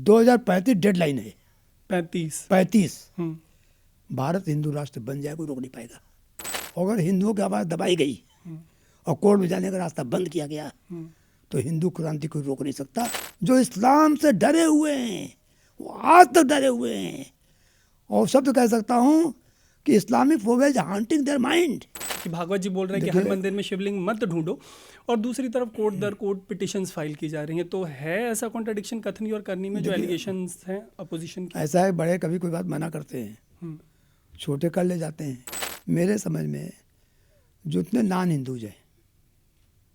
2035 deadline है। 35। भारत हिंदू राष्ट्र बन जाए, कोई रोक नहीं पाएगा। अगर हिंदुओं की आवाज़ दबाई गई और कोर्ट में जाने का रास्ता बंद किया गया तो हिंदू क्रांति कोई रोक नहीं सकता। जो इस्लाम से डरे हुए हैं वो आज तक डरे हुए हैं, और शब्द कह सकता हूँ कि Islamic phobia is haunting their mind. कि भागवत जी बोल रहे हैं कि हर मंदिर में शिवलिंग मत ढूंढो, और दूसरी तरफ कोर्ट दर कोर्ट पिटिशंस फाइल की जा रही हैं। तो है ऐसा कॉन्ट्रडिक्शन कथनी और करनी में जो एलिगेशंस हैं अपोजिशन की? ऐसा है, बड़े कभी कोई बात मना करते हैं, छोटे कर ले जाते हैं। मेरे समझ में जितने नॉन हिंदूज हैं,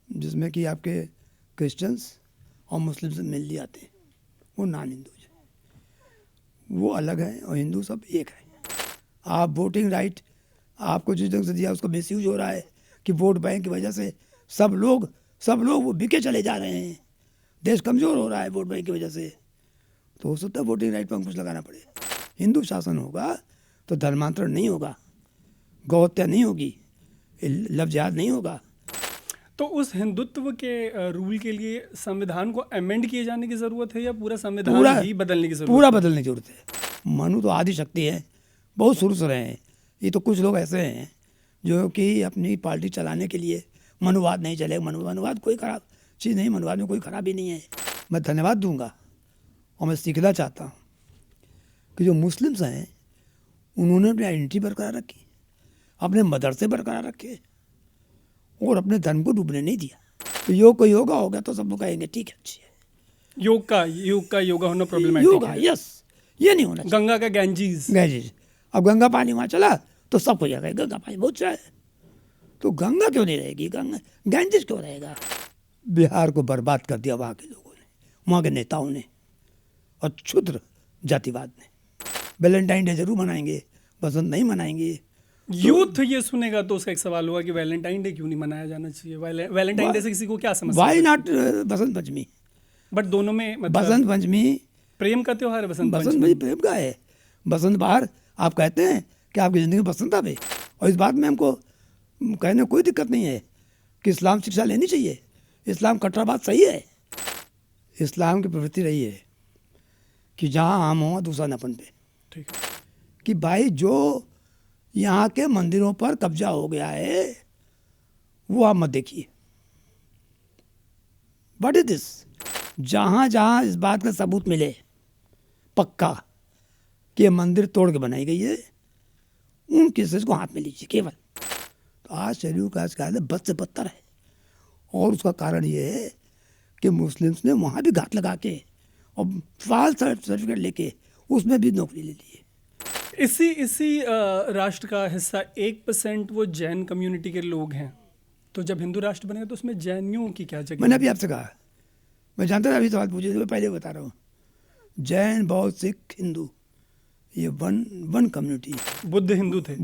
जिसमें कि आपके क्रिश्चियंस और मुस्लिम्स मिल लिए आते हैं, वो नॉन हिंदूज हैं, वो अलग हैं, और हिंदू सब एक है। आप वोटिंग राइट आपको जिस ढंग से दिया उसका मिसयूज हो रहा है कि वोट बैंक की वजह से सब लोग वो बिके चले जा रहे हैं, देश कमज़ोर हो रहा है वोट बैंक की वजह से। तो हो सकता है वोटिंग राइट पर अंकुश लगाना पड़े। हिंदू शासन होगा तो धर्मांतरण नहीं होगा, गौ हत्या नहीं होगी, लव जिहाद नहीं होगा। तो उस हिंदुत्व के रूल के लिए संविधान को अमेंड किए जाने की ज़रूरत है या पूरा संविधान ही बदलने की ज़रूरत है? पूरा बदलने की ज़रूरत है। मनु तो आदि शक्ति है, बहुत शुरू से रहे हैं। ये तो कुछ लोग ऐसे हैं जो कि अपनी पार्टी चलाने के लिए मनुवाद नहीं चलेगा। मनुवाद कोई खराब चीज़ नहीं, मनुवाद में कोई खराबी नहीं है। मैं धन्यवाद दूंगा और मैं सीखना चाहता हूँ कि जो मुस्लिम्स हैं उन्होंने अपनी आइडेंटिटी बरकरार रखी, अपने मदरसे बरकरार रखे और अपने धर्म को डूबने नहीं दिया। तो योग को योगा हो गया तो सब लोग कहेंगे ठीक है, अच्छी है। योग का योगा होना प्रॉब्लमैटिक है। यस, ये नहीं होना चाहिए। गंगा का गैंजीज, अब गंगा पानी वहाँ चला तो सब हो जाएगा, गंगा पानी बहुत अच्छा है, तो गंगा क्यों नहीं रहेगी, गंगा गैंजेस क्यों रहेगा? बिहार को बर्बाद कर दिया वहाँ के लोगों ने, वहाँ के नेताओं ने और क्षुद्र जातिवाद ने। वैलेंटाइन डे जरूर मनाएंगे, बसंत नहीं मनाएंगे। यूथ ये सुनेगा तो उसका एक सवाल होगा कि वैलेंटाइन डे क्यों नहीं मनाया जाना चाहिए? वैलेंटाइन डे से किसी को क्या समस्या? Why not Basant Panchami? But दोनों में मतलब बसंत पंचमी प्रेम का त्योहार है। बसंत पंचमी प्रेम का है। बसंत बहार आप कहते हैं कि आपकी ज़िंदगी में बसंत आवे, और इस बात में हमको कहने में कोई दिक्कत नहीं है कि इस्लाम शिक्षा लेनी चाहिए। इस्लाम कट्टरवाद सही है। इस्लाम की प्रवृत्ति रही है कि जहाँ आम हो दूसरा न पनपे। ठीक है कि भाई जो यहाँ के मंदिरों पर कब्जा हो गया है वो आप मत देखिए। बट इट दिस जहाँ जहाँ इस बात का सबूत मिले पक्का कि मंदिर तोड़ के बनाई गई है, उन केसेस को हाथ में लीजिए केवल। तो आज शरीर का आज है बद से बदतर है, और उसका कारण ये है कि मुस्लिम्स ने वहाँ भी घात लगा के और फाल्स सर्टिफिकेट लेके उसमें भी नौकरी ले ली है। इसी राष्ट्र का हिस्सा 1% वो जैन कम्युनिटी के लोग हैं। तो जब हिंदू राष्ट्र बनेगा तो उसमें जैनियों की क्या जगह? मैंने अभी आपसे कहा, मैं जानता था अभी सवाल पूछे, मैं पहले बता रहा हूँ। जैन, बौद्ध, सिख, हिंदू, ये वन कम्युनिटी। बुद्ध हिंदू थे।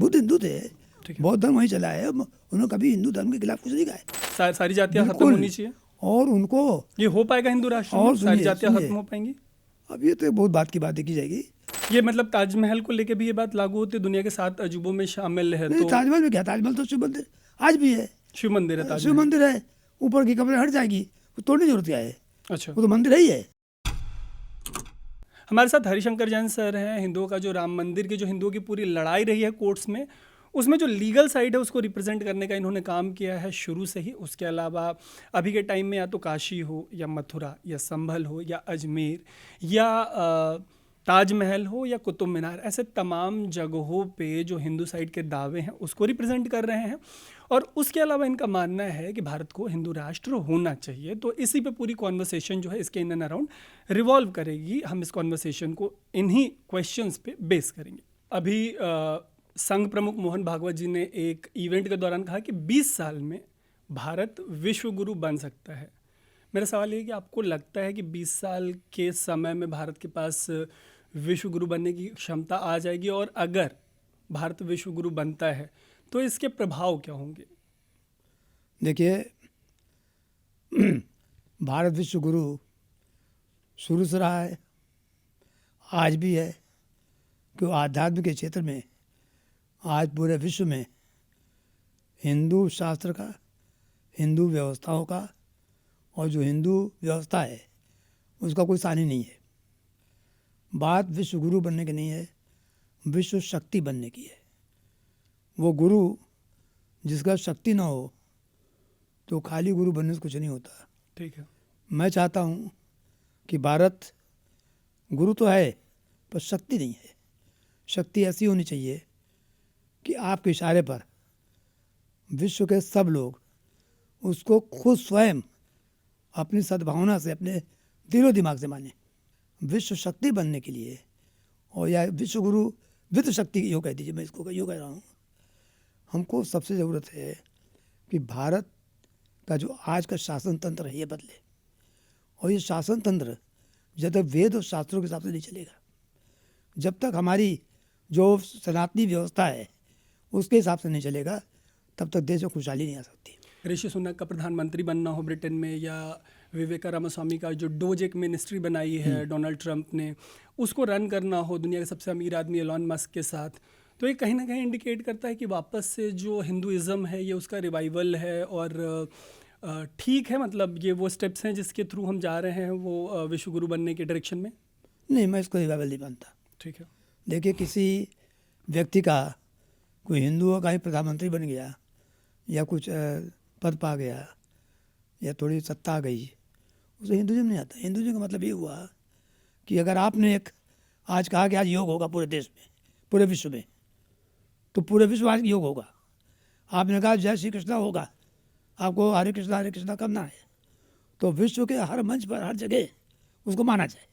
बौद्ध धर्म वहीं चला है, उन्होंने कभी हिंदू धर्म के खिलाफ कुछ नहीं कहा। सारी जातियाँ खत्म होनी चाहिए। और उनको ये हो पाएगा हिंदू राष्ट्र में? सारी जातियाँ खत्म हो पाएंगी? अब ये तो बहुत बात की बात की जाएगी। ये मतलब ताजमहल को लेके भी ये बात लागू होती है? दुनिया के 7 अजूबों में शामिल है। नहीं, तो ताजमहल में क्या, ताजमहल तो शिव मंदिर आज भी है। शिव मंदिर है, शिव मंदिर है, ऊपर की कब्रें हट जाएगी, वो तोड़ने की जरूरत क्या है? अच्छा, वो तो मंदिर ही है। हमारे साथ हरिशंकर जैन सर हैं। हिंदुओं का जो राम मंदिर की जो हिंदुओं की पूरी लड़ाई रही है कोर्ट्स में, उसमें जो लीगल साइड है उसको रिप्रेजेंट करने का इन्होंने काम किया है शुरू से ही। उसके अलावा अभी के टाइम में या तो काशी हो या मथुरा या संभल हो या अजमेर या ताजमहल हो या कुतुब मीनार, ऐसे तमाम जगहों पे जो हिंदू साइड के दावे हैं उसको रिप्रेजेंट कर रहे हैं। और उसके अलावा इनका मानना है कि भारत को हिंदू राष्ट्र होना चाहिए। तो इसी पे पूरी कॉन्वर्सेशन जो है इसके इन एंड अराउंड रिवॉल्व करेगी। हम इस कॉन्वर्सेशन को इन्हीं क्वेश्चंस पे बेस करेंगे। अभी संघ प्रमुख मोहन भागवत जी ने एक इवेंट के दौरान कहा कि 20 साल में भारत विश्व गुरु बन सकता है। मेरा सवाल ये है कि आपको लगता है कि 20 साल के समय में भारत के पास विश्व गुरु बनने की क्षमता आ जाएगी? और अगर भारत विश्व गुरु बनता है तो इसके प्रभाव क्या होंगे? देखिए, भारत विश्व गुरु शुरू से रहा है, आज भी है, कि आध्यात्म के क्षेत्र में आज पूरे विश्व में हिंदू शास्त्र का, हिंदू व्यवस्थाओं का और जो हिंदू व्यवस्था है उसका कोई सानी नहीं है। बात विश्व गुरु बनने की नहीं है, विश्व शक्ति बनने की है। वो गुरु जिसका शक्ति ना हो तो खाली गुरु बनने से कुछ नहीं होता। ठीक है। मैं चाहता हूँ कि भारत गुरु तो है पर शक्ति नहीं है। शक्ति ऐसी होनी चाहिए कि आपके इशारे पर विश्व के सब लोग उसको खुद स्वयं अपनी सद्भावना से, अपने दिलो दिमाग से माने। विश्व शक्ति बनने के लिए, और या विश्व गुरु वित्त शक्ति यूँ कह दीजिए, मैं इसको यूँ कह रहा हूँ, हमको सबसे ज़रूरत है कि भारत का जो आज का शासन तंत्र है ये बदले। और ये शासन तंत्र जब तक वेद और शास्त्रों के हिसाब से नहीं चलेगा, जब तक हमारी जो सनातनी व्यवस्था है उसके हिसाब से नहीं चलेगा, तब तक देश में खुशहाली नहीं आ सकती। ऋषि सुनक का प्रधानमंत्री बनना हो ब्रिटेन में, या विवेका रामास्वामी का जो डोज एक मिनिस्ट्री बनाई है डोनाल्ड ट्रंप ने, उसको रन करना हो दुनिया के सबसे अमीर आदमी एलॉन मस्क के साथ, तो ये कहीं ना कहीं इंडिकेट करता है कि वापस से जो हिंदुइज़्म है ये उसका रिवाइवल है। और ठीक है, मतलब ये वो स्टेप्स हैं जिसके थ्रू हम जा रहे हैं वो विश्व गुरु बनने के डायरेक्शन में। नहीं, मैं इसको रिवाइवल नहीं मानता। ठीक है। देखिए, किसी व्यक्ति का, कोई हिंदुओं का ही प्रधानमंत्री बन गया या कुछ पद पा गया या थोड़ी सत्ता आ गई, उसे हिंदुइज्म नहीं आता। हिंदुइज्म का मतलब ये हुआ कि अगर आपने एक आज कहा कि आज योग होगा पूरे देश में, पूरे विश्व में, तो पूरे विश्व आज योग होगा। आपने कहा जय श्री कृष्णा होगा, आपको हरे कृष्णा करना है, तो विश्व के हर मंच पर, हर जगह उसको माना जाए।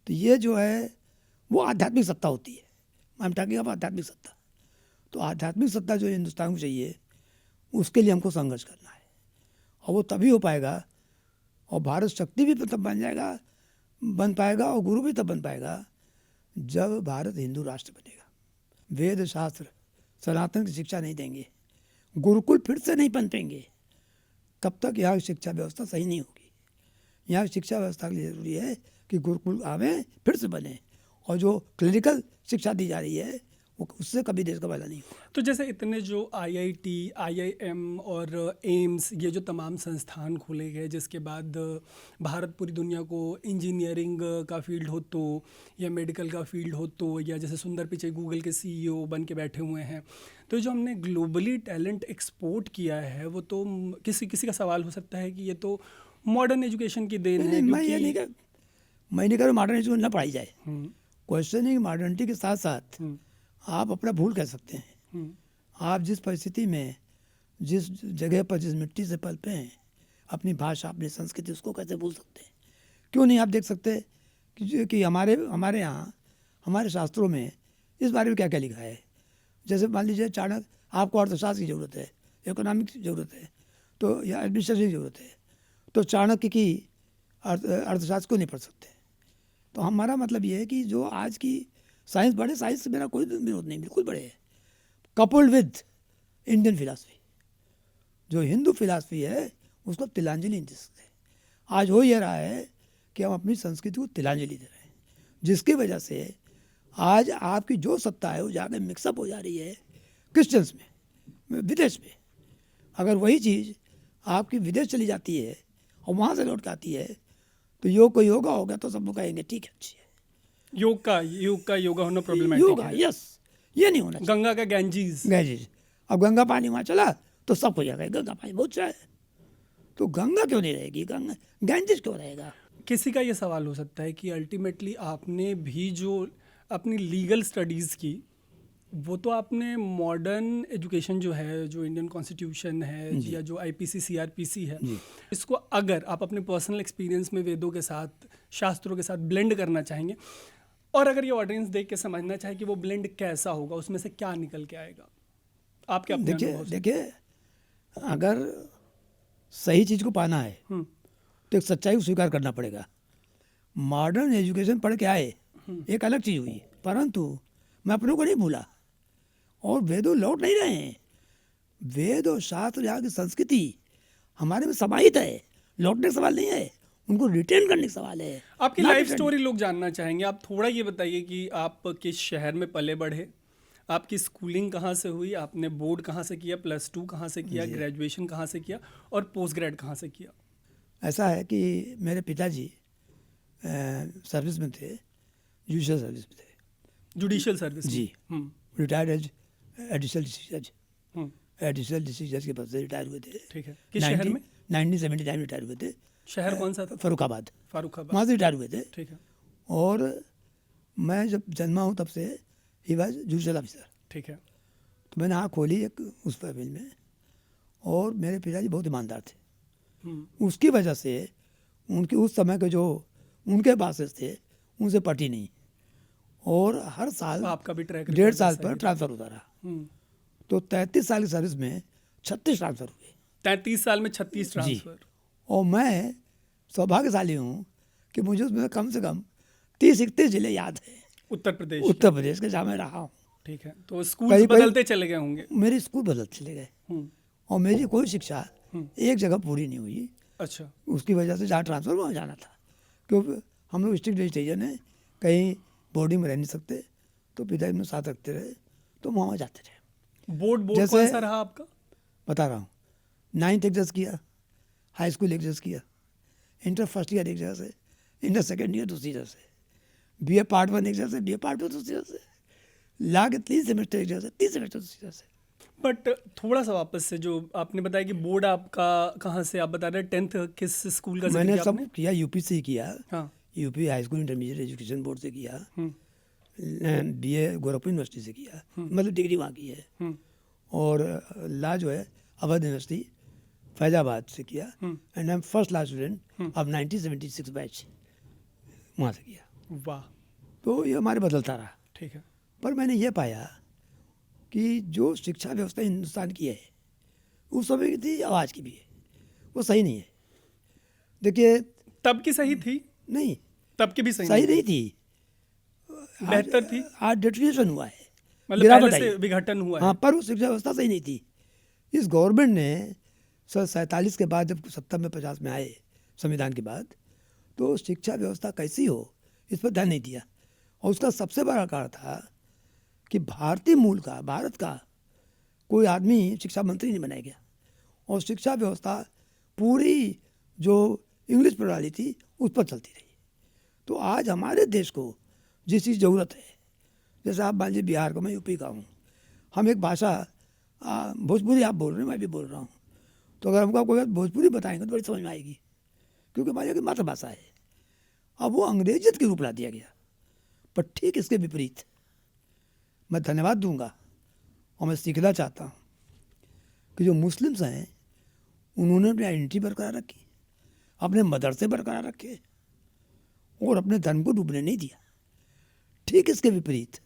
तो ये जो है वो आध्यात्मिक सत्ता होती है। आई एम टॉकिंग अबाउट आध्यात्मिक सत्ता। तो आध्यात्मिक सत्ता जो हिंदुस्तान को चाहिए, उसके लिए हमको संघर्ष करना है, और वो तभी हो पाएगा, और भारत शक्ति भी तब बन पाएगा, और गुरु भी तब बन पाएगा जब भारत हिंदू राष्ट्र बनेगा। वेद शास्त्र सनातन की शिक्षा नहीं देंगे, गुरुकुल फिर से नहीं पनपेंगे, तब तक यहाँ की शिक्षा व्यवस्था सही नहीं होगी। यहाँ की शिक्षा व्यवस्था के लिए ज़रूरी है कि गुरुकुल आवे, फिर से बने, और जो क्लिनिकल शिक्षा दी जा रही है वो उससे कभी देश का भला नहीं होगा। तो जैसे इतने जो IIT, IIM और एम्स, ये जो तमाम संस्थान खोले गए, जिसके बाद भारत पूरी दुनिया को इंजीनियरिंग का फील्ड हो तो, या मेडिकल का फील्ड हो तो, या जैसे सुंदर पिचई गूगल के CEO बन के बैठे हुए हैं, तो जो हमने ग्लोबली टैलेंट एक्सपोर्ट किया है वो तो किसी का सवाल हो सकता है कि ये तो मॉडर्न एजुकेशन की देन है। मैं नहीं कह मॉडर्न एजुकेशन न पढ़ाई जाए। क्वेश्चन है कि मॉडर्निटी के साथ साथ आप अपना भूल कह सकते हैं। आप जिस परिस्थिति में, जिस जगह पर, जिस मिट्टी से पलते हैं, अपनी भाषा, अपनी संस्कृति, उसको कैसे भूल सकते हैं? क्यों नहीं आप देख सकते कि हमारे यहाँ हमारे शास्त्रों में इस बारे में क्या क्या लिखा है। जैसे मान लीजिए चाणक्य, आपको अर्थशास्त्र की ज़रूरत है, इकोनॉमिक्स की ज़रूरत है, तो या एडमिनिस्ट्रेशन की ज़रूरत है, तो चाणक्य की अर्थशास्त्र को नहीं पढ़ सकते। तो हमारा मतलब ये है कि जो आज की साइंस बढ़े, साइंस से मेरा कोई विरोध नहीं, बिल्कुल बढ़े, कपल्ड विद इंडियन फिलासफी। जो हिंदू फिलासफी है उसको तिलांजलि नहीं दे सकते। आज हो ये रहा है कि हम अपनी संस्कृति को तिलांजलि दे रहे हैं, जिसकी वजह से आज आपकी जो सत्ता है वो जाकर मिक्सअप हो जा रही है क्रिश्चियंस में, विदेश में। अगर वही चीज़ आपकी विदेश चली जाती है और वहाँ से लौट के आती है, तो योग को योगा होगा तो सब लोग कहेंगे ठीक है, अच्छी है। योग का योगा होना प्रॉब्लमैटिक है। यस, ये नहीं होना चाहिए। गंगा का गैंजीज, अब गंगा पानी वहाँ चला तो सब हो जाएगा, गंगा पानी बहुत अच्छा है, तो गंगा क्यों नहीं रहेगी, गंगा गैंजेस क्यों रहेगा? किसी का ये सवाल हो सकता है कि अल्टीमेटली आपने भी जो अपनी लीगल स्टडीज़ की, वो तो आपने मॉडर्न एजुकेशन जो है, जो इंडियन कॉन्स्टिट्यूशन है या जो IPC CRPC है, इसको अगर आप अपने पर्सनल एक्सपीरियंस में वेदों के साथ, शास्त्रों के साथ ब्लेंड करना चाहेंगे, और अगर ये ऑडियंस देख के समझना चाहे कि वो ब्लेंड कैसा होगा, उसमें से क्या निकल के आएगा, आप क्या अपने अनुभव से? देखिए, अगर सही चीज़ को पाना है तो एक सच्चाई को स्वीकार करना पड़ेगा। मॉडर्न एजुकेशन पढ़ के आए एक अलग चीज़ हुई, परंतु मैं अपनों को नहीं भूला, और वेदों लौट नहीं रहे हैं। वेद और शास्त्र, यहाँ की संस्कृति हमारे में समाहित है, लौटने का सवाल नहीं है, उनको रिटेन करने का सवाल है। आपकी लाइफ स्टोरी लोग जानना चाहेंगे। आप थोड़ा ये बताइए कि आप किस शहर में पले बढ़े, आपकी स्कूलिंग कहाँ से हुई, आपने बोर्ड कहाँ से किया, +2 कहाँ से किया, ग्रेजुएशन कहाँ से किया, और पोस्ट ग्रेड कहाँ से किया? ऐसा है कि मेरे पिताजी सर्विस में थे, जुडिशियल सर्विस में थे जुडिशियल सर्विस में। जी। रिटायर्ड एज एडिशनल डिस्ट्रिक्ट जज, हम्म, एडिशनल डिस्ट्रिक्ट जज के पद से रिटायर हुए थे। ठीक है। किस शहर में? 1979 में रिटायर हुए थे। शहर कौन सा था? फरुखाबाद, फारुखाबाद। वहाँ से रिटायर हुए थे। ठीक है, और मैं जब जन्मा हूँ तब से ही वॉज जुडिशियल ऑफिसर। ठीक है। तो मैंने आँख खोली एक उस फैमिली में, और मेरे पिताजी बहुत ईमानदार थे। उसकी वजह से उनके उस समय के जो उनके बासेस थे उनसे पटी नहीं, और हर साल आपका भी ट्रैक 1.5 साल पर ट्रांसफ़र होता रहा। 33 तो 33 साल की सर्विस में 36 ट्रांसफ़र हुए साल में 36 जी। ट्रांसफर। और मैं सौभाग्यशाली हूँ कि मुझे उसमें कम से कम 30-31 जिले याद हैं उत्तर प्रदेश। उत्तर प्रदेश के, जहाँ मैं रहा हूँ। ठीक है, तो स्कूल कई- बदलते चले गए होंगे। मेरे स्कूल बदल चले गए, और मेरी कोई शिक्षा एक जगह पूरी नहीं हुई। अच्छा, उसकी वजह से जहाँ ट्रांसफ़र वहाँ जाना था, क्योंकि हम लोग स्ट्रिक्ट वेजिटेरियन है, कहीं बोर्डिंग में रह नहीं सकते, तो पिताजी में साथ रखते रहे, तो वहाँ जाते रहे। बोर्ड जैसे- कौन सा रहा आपका? बता रहा हूँ, 9th एक जज किया, हाई स्कूल एक जज किया, इंटर फर्स्ट ईयर एक जगह से, इंटर सेकेंड ईयर दूसरी जगह से, BA पार्ट 1 एक जगह से, BA पार्ट 2 दूसरी जगह से, ला के 3 सेमेस्टर एक जगह से, 3 सेमेस्टर दूसरी जगह से। बट थोड़ा सा वापस से, जो आपने बताया कि बोर्ड आपका कहाँ से, आप बता रहे हैं 10th किस स्कूल का जिक्र मैंने किया सब आपने? किया, यूपी से ही किया। हाँ। UP high school intermediate education board से किया, हम्म, BA गोरखपुर यूनिवर्सिटी से किया, मतलब डिग्री वहाँ की है। हम्म, और ला जो है अवध यूनिवर्सिटी फैजाबाद से किया, and I am first law student of 1976 batch, वहाँ से किया। वाह, तो ये हमारे बदलता रहा। ठीक है। पर मैंने ये पाया कि जो शिक्षा व्यवस्था हिंदुस्तान की है, उस समय की थी, आज की भी है, वो सही नहीं है। देखिए, तब की सही थी? नहीं, तब की भी सही नहीं थी, बेहतर थी, आज डिटेरिएशन हुआ है, मतलब गिरावट पहले आई। से विघटन हुआ हाँ, है। पर वो शिक्षा व्यवस्था सही नहीं थी। इस गवर्नमेंट ने 47 के बाद, जब 70 में 50 में आए संविधान के बाद, तो शिक्षा व्यवस्था कैसी हो इस पर ध्यान नहीं दिया। और उसका सबसे बड़ा कारण था कि भारतीय मूल का, भारत का कोई आदमी शिक्षा मंत्री नहीं बनाया गया, और शिक्षा व्यवस्था पूरी जो इंग्लिश प्रणाली थी उस पर चलती रही। तो आज हमारे देश को जिस चीज़ ज़रूरत है, जैसे आप मान लीजिए बिहार का, मैं यूपी का हूँ, हम एक भाषा भोजपुरी आप बोल रहे हैं, मैं भी बोल रहा हूँ, तो अगर हमको कोई भोजपुरी बताएंगे तो बड़ी समझ में आएगी, क्योंकि हमारी की मातृभाषा है। अब वो अंग्रेजियत के रूप ला दिया गया। पर ठीक इसके विपरीत मैं धन्यवाद दूंगा, और मैं सीखना चाहता हूँ कि जो मुस्लिम्स हैं उन्होंने अपनी आइडेंटिटी बरकरार रखी, अपने मदरसे बरकरार रखे, और अपने धर्म को डूबने नहीं दिया। ठीक इसके विपरीत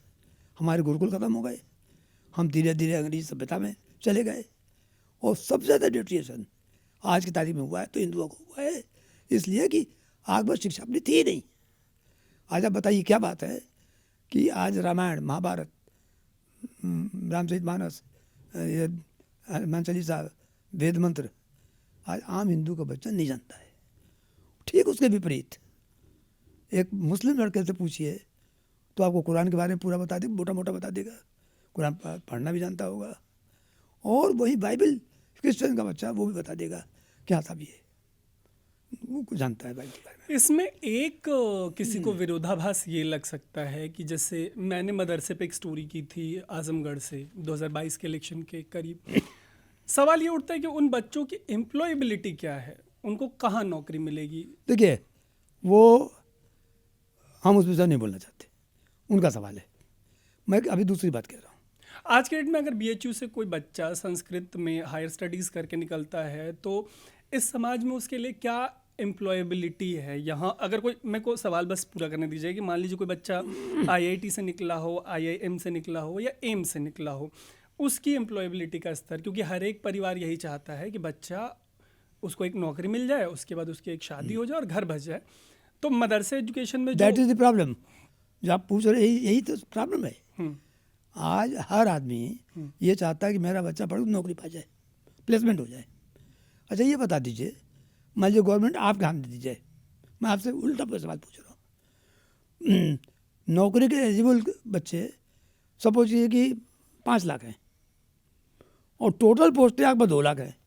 हमारे गुरुकुल खत्म हो गए, हम धीरे धीरे अंग्रेजी सभ्यता में चले गए, और सबसे ज़्यादा डिटेरिएशन आज की तारीख में हुआ है तो हिंदुओं को हुआ है, इसलिए कि आग पर शिक्षा अपनी थी नहीं। आज आप बताइए क्या बात है कि आज रामायण, महाभारत, रामचरितमानस, ये हनुमान चालीसा, वेद मंत्र, आज आम हिंदू का बच्चा नहीं जानता है। ठीक उसके विपरीत एक मुस्लिम लड़के से पूछिए तो आपको कुरान के बारे में पूरा बता देगा, मोटा मोटा बता देगा, कुरान पढ़ना भी जानता होगा। और वही बाइबल क्रिश्चियन का बच्चा वो भी बता देगा क्या था भी है, वो जानता है बाइबल के बारे में। इसमें एक किसी को विरोधाभास ये लग सकता है कि जैसे मैंने मदरसे पे एक स्टोरी की थी आजमगढ़ से 2022 के इलेक्शन के करीब। सवाल ये उठता है कि उन बच्चों की एम्प्लॉयबिलिटी क्या है, उनको कहाँ नौकरी मिलेगी? देखिए, वो हम उस विषय नहीं बोलना चाहते, उनका सवाल है। मैं अभी दूसरी बात कह रहा हूँ। आज के डेट में अगर BHU से कोई बच्चा संस्कृत में हायर स्टडीज़ करके निकलता है तो इस समाज में उसके लिए क्या एम्प्लॉयबिलिटी है? यहाँ अगर कोई, मेरे को सवाल बस पूरा करने दीजिए कि मान लीजिए कोई बच्चा IIT से निकला हो, IIM से निकला हो या एम्स से निकला हो, उसकी एम्प्लॉयबिलिटी का स्तर, क्योंकि हर एक परिवार यही चाहता है कि बच्चा, उसको एक नौकरी मिल जाए, उसके बाद उसकी एक शादी हो जाए और घर बस जाए। तो मदरसे एजुकेशन में दैट इज द प्रॉब्लम जो आप पूछ रहे हैं, यही तो प्रॉब्लम है। आज हर आदमी ये चाहता है कि मेरा बच्चा पढ़ नौकरी पा जाए, प्लेसमेंट हो जाए। अच्छा ये बता दीजिए, मान लीजिए गवर्नमेंट आपके हाथ में दी जाए, मैं आपसे उल्टा कोई सवाल पूछ रहा हूँ, नौकरी के एलिजिबल बच्चे सपोज कीजिए कि 5 लाख हैं और टोटल पोस्टें आपके 2 लाख हैं,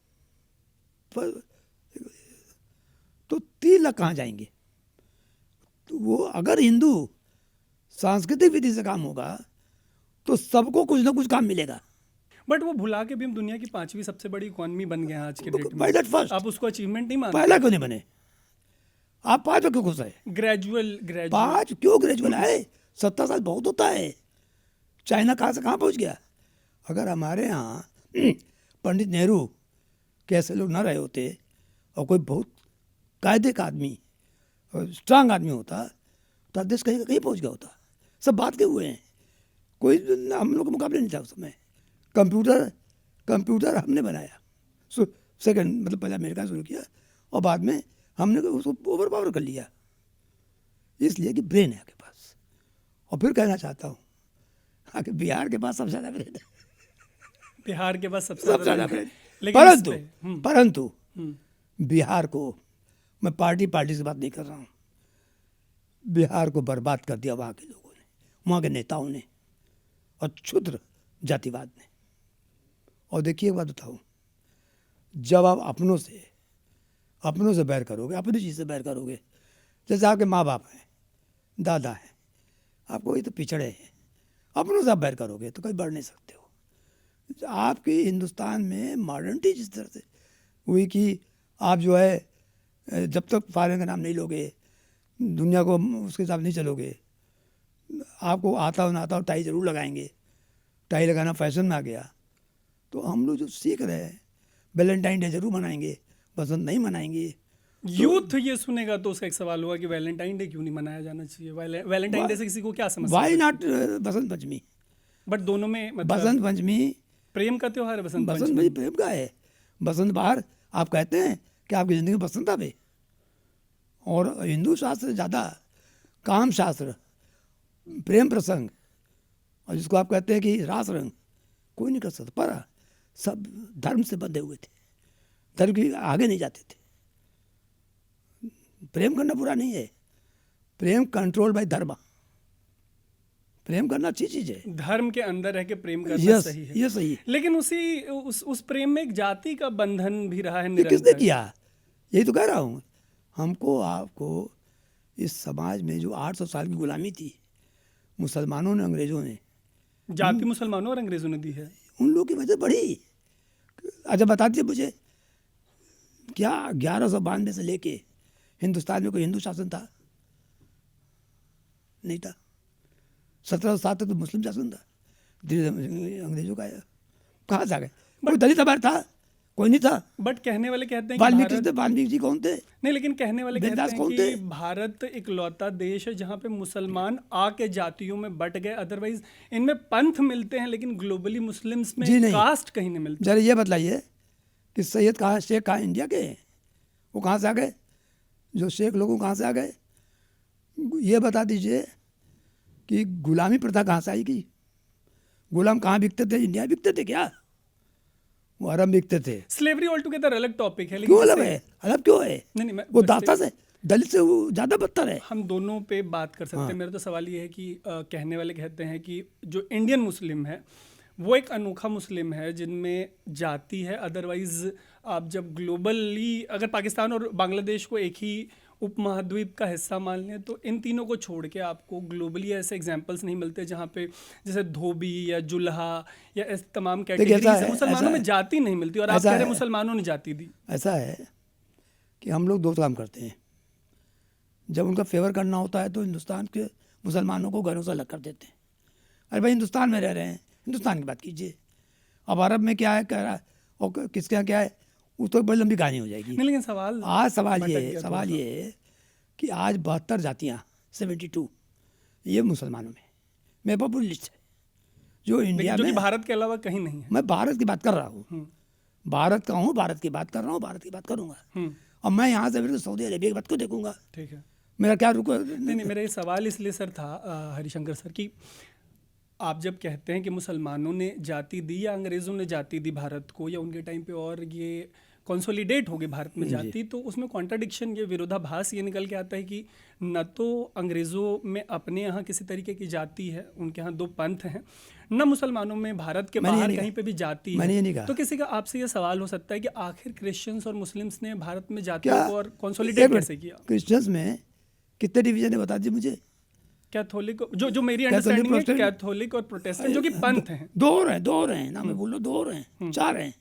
तो 3 लाख कहाँ जाएंगे? तो वो अगर हिंदू सांस्कृतिक विधि से काम होगा तो सबको कुछ ना कुछ काम मिलेगा। बट वो भुला के भी हम दुनिया की 5वीं सबसे बड़ी इकोनॉमी बन गए हैं आज के डेट में। बाय दैट फर्स्ट आप उसको अचीवमेंट नहीं मानते? पहला क्यों नहीं बने? आप 5 में क्यों खुश है? ग्रेजुअल 5 क्यों ग्रेजुअल है? 17 साल बहुत होता है। चाइना कहाँ से कहाँ पहुँच गया? अगर हमारे यहाँ पंडित नेहरू कैसे लोग ना रहे होते और कोई बहुत कायदे का आदमी और स्ट्रांग आदमी होता तो देश कहीं कहीं पहुँच गया होता। सब बात के हुए हैं, कोई हम लोग के मुकाबले नहीं था उस समय। कंप्यूटर हमने बनाया, सेकंड मतलब पहले अमेरिका शुरू किया और बाद में हमने उसको ओवर पावर कर लिया, इसलिए कि ब्रेन है आपके पास। और फिर कहना चाहता हूँ कि बिहार के पास सबसे ज़्यादा ब्रेन है। बिहार के पास सबसे ज़्यादा ब्रेन। लेकिन परंतु बिहार को, मैं पार्टी से बात नहीं कर रहा हूँ, बिहार को बर्बाद कर दिया वहाँ के लोगों ने, वहाँ के नेताओं ने और क्षुद्र जातिवाद ने। और देखिए एक बात बताऊँ, जब आप अपनों से बैर करोगे, अपनी चीज़ से बैर करोगे, जैसे आपके माँ बाप हैं, दादा हैं, आपको ये तो पिछड़े हैं, अपनों से आप बैर करोगे तो कहीं बढ़ नहीं सकते हो। आपकी हिंदुस्तान में मॉडर्निटी जिस तरह से हुई कि आप जो है जब तक फॉरेन का नाम नहीं लोगे, दुनिया को उसके हिसाब नहीं चलोगे, आपको आता हो ना आता हो टाई ज़रूर लगाएंगे, टाई लगाना फैशन में आ गया। तो हम लोग जो सीख रहे हैं, वैलेंटाइन डे जरूर मनाएंगे, बसंत नहीं मनाएंगे। यूथ ये सुनेगा तो उसका एक सवाल होगा कि वैलेंटाइन डे क्यों नहीं मनाया जाना चाहिए? वैलेंटाइन डे से किसी को क्या समस्या? Why not Basant Panchami? But दोनों में मतलब बसंत पंचमी प्रेम का त्योहार है। बसंत पंचमी प्रेम का है। बसंत बहार आप कहते हैं कि आपकी ज़िंदगी में बसंत आवे। और हिंदू शास्त्र ज़्यादा काम शास्त्र, प्रेम प्रसंग, और जिसको आप कहते हैं कि रास रंग, कोई नहीं कर सकता। पर सब धर्म से बंधे हुए थे, धर्म के आगे नहीं जाते थे। प्रेम करना बुरा नहीं है, प्रेम कंट्रोल बाय धर्म, प्रेम करना अच्छी चीज है। धर्म के अंदर रह के प्रेम करना सही है, ये सही है। लेकिन उस प्रेम में एक जाति का बंधन भी रहा है निरंतर। किसने किया? यही तो कह रहा हूँ। हमको आपको इस समाज में जो 800 साल की गुलामी थी, मुसलमानों ने, अंग्रेजों ने, जाति मुसलमानों और अंग्रेजों ने दी है, उन लोगों की वजह बढ़ी। अच्छा बता दीजिए मुझे, क्या 1192 से लेके हिंदुस्तान में कोई हिंदू शासन था? नहीं था। 1707 तक तो मुस्लिम शासन था, धीरे अंग्रेजों का आया। कहाँ से आ गए? कोई दलित हमारे था? कोई नहीं था। बट कहने वाले कहते हैं वाल्मीकि जी कौन थे? नहीं, लेकिन कहने वाले कहते हैं कि भारत एक लौता देश है जहाँ पे मुसलमान आके जातियों में बट गए। अदरवाइज इनमें पंथ मिलते हैं, लेकिन ग्लोबली मुस्लिम्स में कास्ट कहीं नहीं मिलती। जरा ये बताइए कि सैयद कहाँ, शेख कहाँ इंडिया के हैं? वो कहाँ से आ गए? जो शेख लोगों कहाँ से आ गए? ये बता दीजिए कि गुलामी प्रथा कहाँ से आएगी? गुलाम कहाँ बिकते थे? इंडिया बिकते थे क्या? वो अरब बिकते थे। स्लेवरी ऑल टुगेदर अलग टॉपिक है, क्यों अलग है? अलग क्यों है? नहीं, वो दाता से, दलित से ज़्यादा बदतर है। हम दोनों पे बात कर सकते हैं। मेरा तो सवाल ये है कि कहने वाले कहते हैं कि जो इंडियन मुस्लिम है वो एक अनोखा मुस्लिम है जिनमें जाति है। अदरवाइज आप जब ग्लोबली अगर पाकिस्तान और बांग्लादेश को एक ही उपमहाद्वीप का हिस्सा मान लें तो इन तीनों को छोड़ के आपको ग्लोबली ऐसे एग्जांपल्स नहीं मिलते जहाँ पे जैसे धोबी या जुल्हा या इस तमाम कैटेगरी से मुसलमानों में जाति नहीं मिलती। और आप कह रहे मुसलमानों ने जाति दी। ऐसा है कि हम लोग 2 काम करते हैं। जब उनका फेवर करना होता है तो हिंदुस्तान के मुसलमानों को घरों से अलग कर देते हैं। अरे भाई हिंदुस्तान में रह रहे हैं, हिंदुस्तान की बात कीजिए। अब अरब में क्या है कह रहा और किसके यहाँ क्या है, उस तो बड़ी लंबी कहानी हो जाएगी। लेकिन सवाल ये है कि आज 72 जातियाँ 72 ये मुसलमानों में, मेरे पास पूरी लिस्ट है जो इंडिया में, भारत के अलावा कहीं नहीं है। मैं भारत की बात कर रहा हूँ, भारत का हूँ, भारत की बात कर रहा हूँ, भारत की बात करूँगा। और मैं यहाँ से फिर सऊदी अरेबिया की बात को देखूंगा। ठीक है, मेरा क्या रुको? नहीं, मेरा ये सवाल इसलिए सर था हरिशंकर सर कि आप जब कहते हैं कि मुसलमानों ने जाति दी या अंग्रेज़ों ने जाति दी भारत को, या उनके टाइम पे और ये कंसोलिडेट हो गई भारत में जाति, तो उसमें कॉन्ट्राडिक्शन, ये विरोधाभास ये निकल के आता है कि न तो अंग्रेज़ों में अपने यहाँ किसी तरीके की जाति है, उनके यहाँ 2 पंथ हैं, न मुसलमानों में भारत के बाहर कहीं पे भी जाति है। तो किसी का आपसे ये सवाल हो सकता है कि आखिर क्रिश्चियंस और मुस्लिम्स ने भारत में जाति को और कंसोलिडेट कैसे किया? क्रिश्चियंस में कितने डिवीजन है बता दीजिए मुझे। कैथोलिक जो मेरी कैथोलिक, अंडरस्टैंडिंग है प्रोटेस्टेंट। कैथोलिक और प्रोटेस्टेंट जो कि पंथ हैं। दो और हैं ना, मैं बोल रहा हूँ 2 और हैं, 4 हैं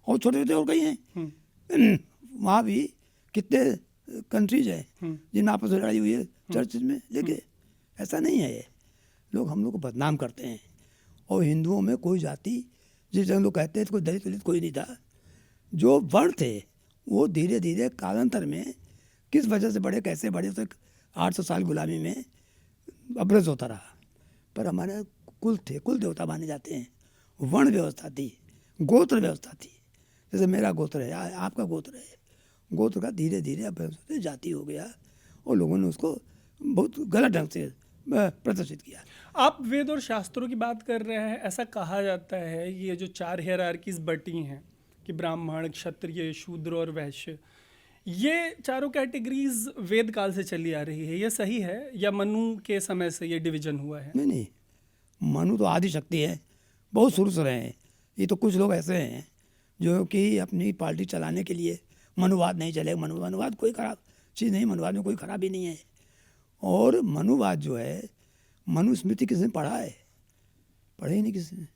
और छोटे छोटे और कई हैं। वहाँ भी कितने कंट्रीज है जिनमें आपस में लड़ाई हुई है चर्च में लेके। ऐसा नहीं है, ये लोग हम लोग को बदनाम करते हैं। और हिंदुओं में कोई जाति, जिस जगह लोग कहते हैं कोई दलित वलित कोई नहीं था। जो वर्ण थे वो धीरे धीरे कालांतर में किस वजह से बढ़े, कैसे बढ़े, तो 800 साल गुलामी में अभ्रस होता रहा। पर हमारे कुल थे, कुल देवता माने जाते हैं, वर्ण व्यवस्था थी, गोत्र व्यवस्था थी। जैसे मेरा गोत्र है, आपका गोत्र है, गोत्र का धीरे धीरे अभ्रस से जाति हो गया और लोगों ने उसको बहुत गलत ढंग से प्रदर्शित किया। आप वेद और शास्त्रों की बात कर रहे हैं। ऐसा कहा जाता है ये जो 4 हायरार्कीज बटी हैं कि ब्राह्मण, क्षत्रिय, शूद्र और वैश्य, ये चारों कैटेगरीज वेद काल से चली आ रही है। ये सही है या मनु के समय से ये डिवीजन हुआ है? नहीं, मनु तो आदि शक्ति है, बहुत शुरू से रहे हैं। ये तो कुछ लोग ऐसे हैं जो कि अपनी पार्टी चलाने के लिए मनुवाद नहीं चलेगा। मनुवाद कोई खराब चीज़ नहीं, मनुवाद में कोई खराबी नहीं है। और मनुवाद जो है, मनुस्मृति किसी ने पढ़ा है? पढ़े ही नहीं किसी ने।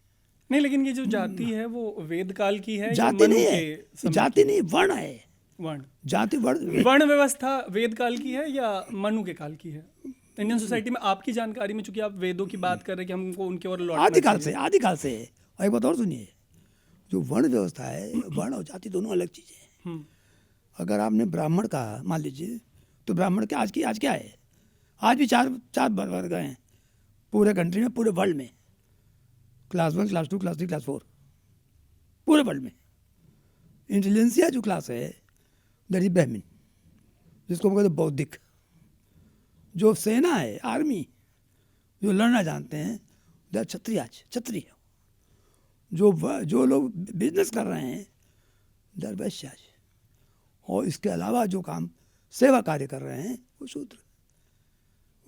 नहीं, लेकिन ये जो जाति है वो वेद काल की है? जाति नहीं है, जाति नहीं, वर्ण है। वर्ण, जाति वर्ण व्यवस्था वेद काल की है या मनु के काल की है? इंडियन सोसाइटी में आपकी जानकारी में, चूंकि आप वेदों की बात कर रहे हैं कि हमको उनके और लौटना आदिकाल से है। और एक बात और सुनिए, जो वर्ण व्यवस्था है, वर्ण और जाति दोनों अलग चीज़ें हैं। अगर आपने ब्राह्मण कहा, मान लीजिए, तो ब्राह्मण के आज क्या है? आज भी चार वर्ग हैं पूरे कंट्री में, पूरे वर्ल्ड में। क्लास 1, क्लास 2, क्लास 3, क्लास 4, पूरे वर्ल्ड में। इंटेलिजेंसिया जो क्लास है दैट इज ब्राह्मण, जिसको हम कहते हैं बौद्धिक। जो सेना है, आर्मी, जो लड़ना जानते हैं, दैट क्षत्रिय। जो लोग बिजनेस कर रहे हैं, दैट वैश्य। और इसके अलावा जो काम सेवा कार्य कर रहे हैं वो शूद्र।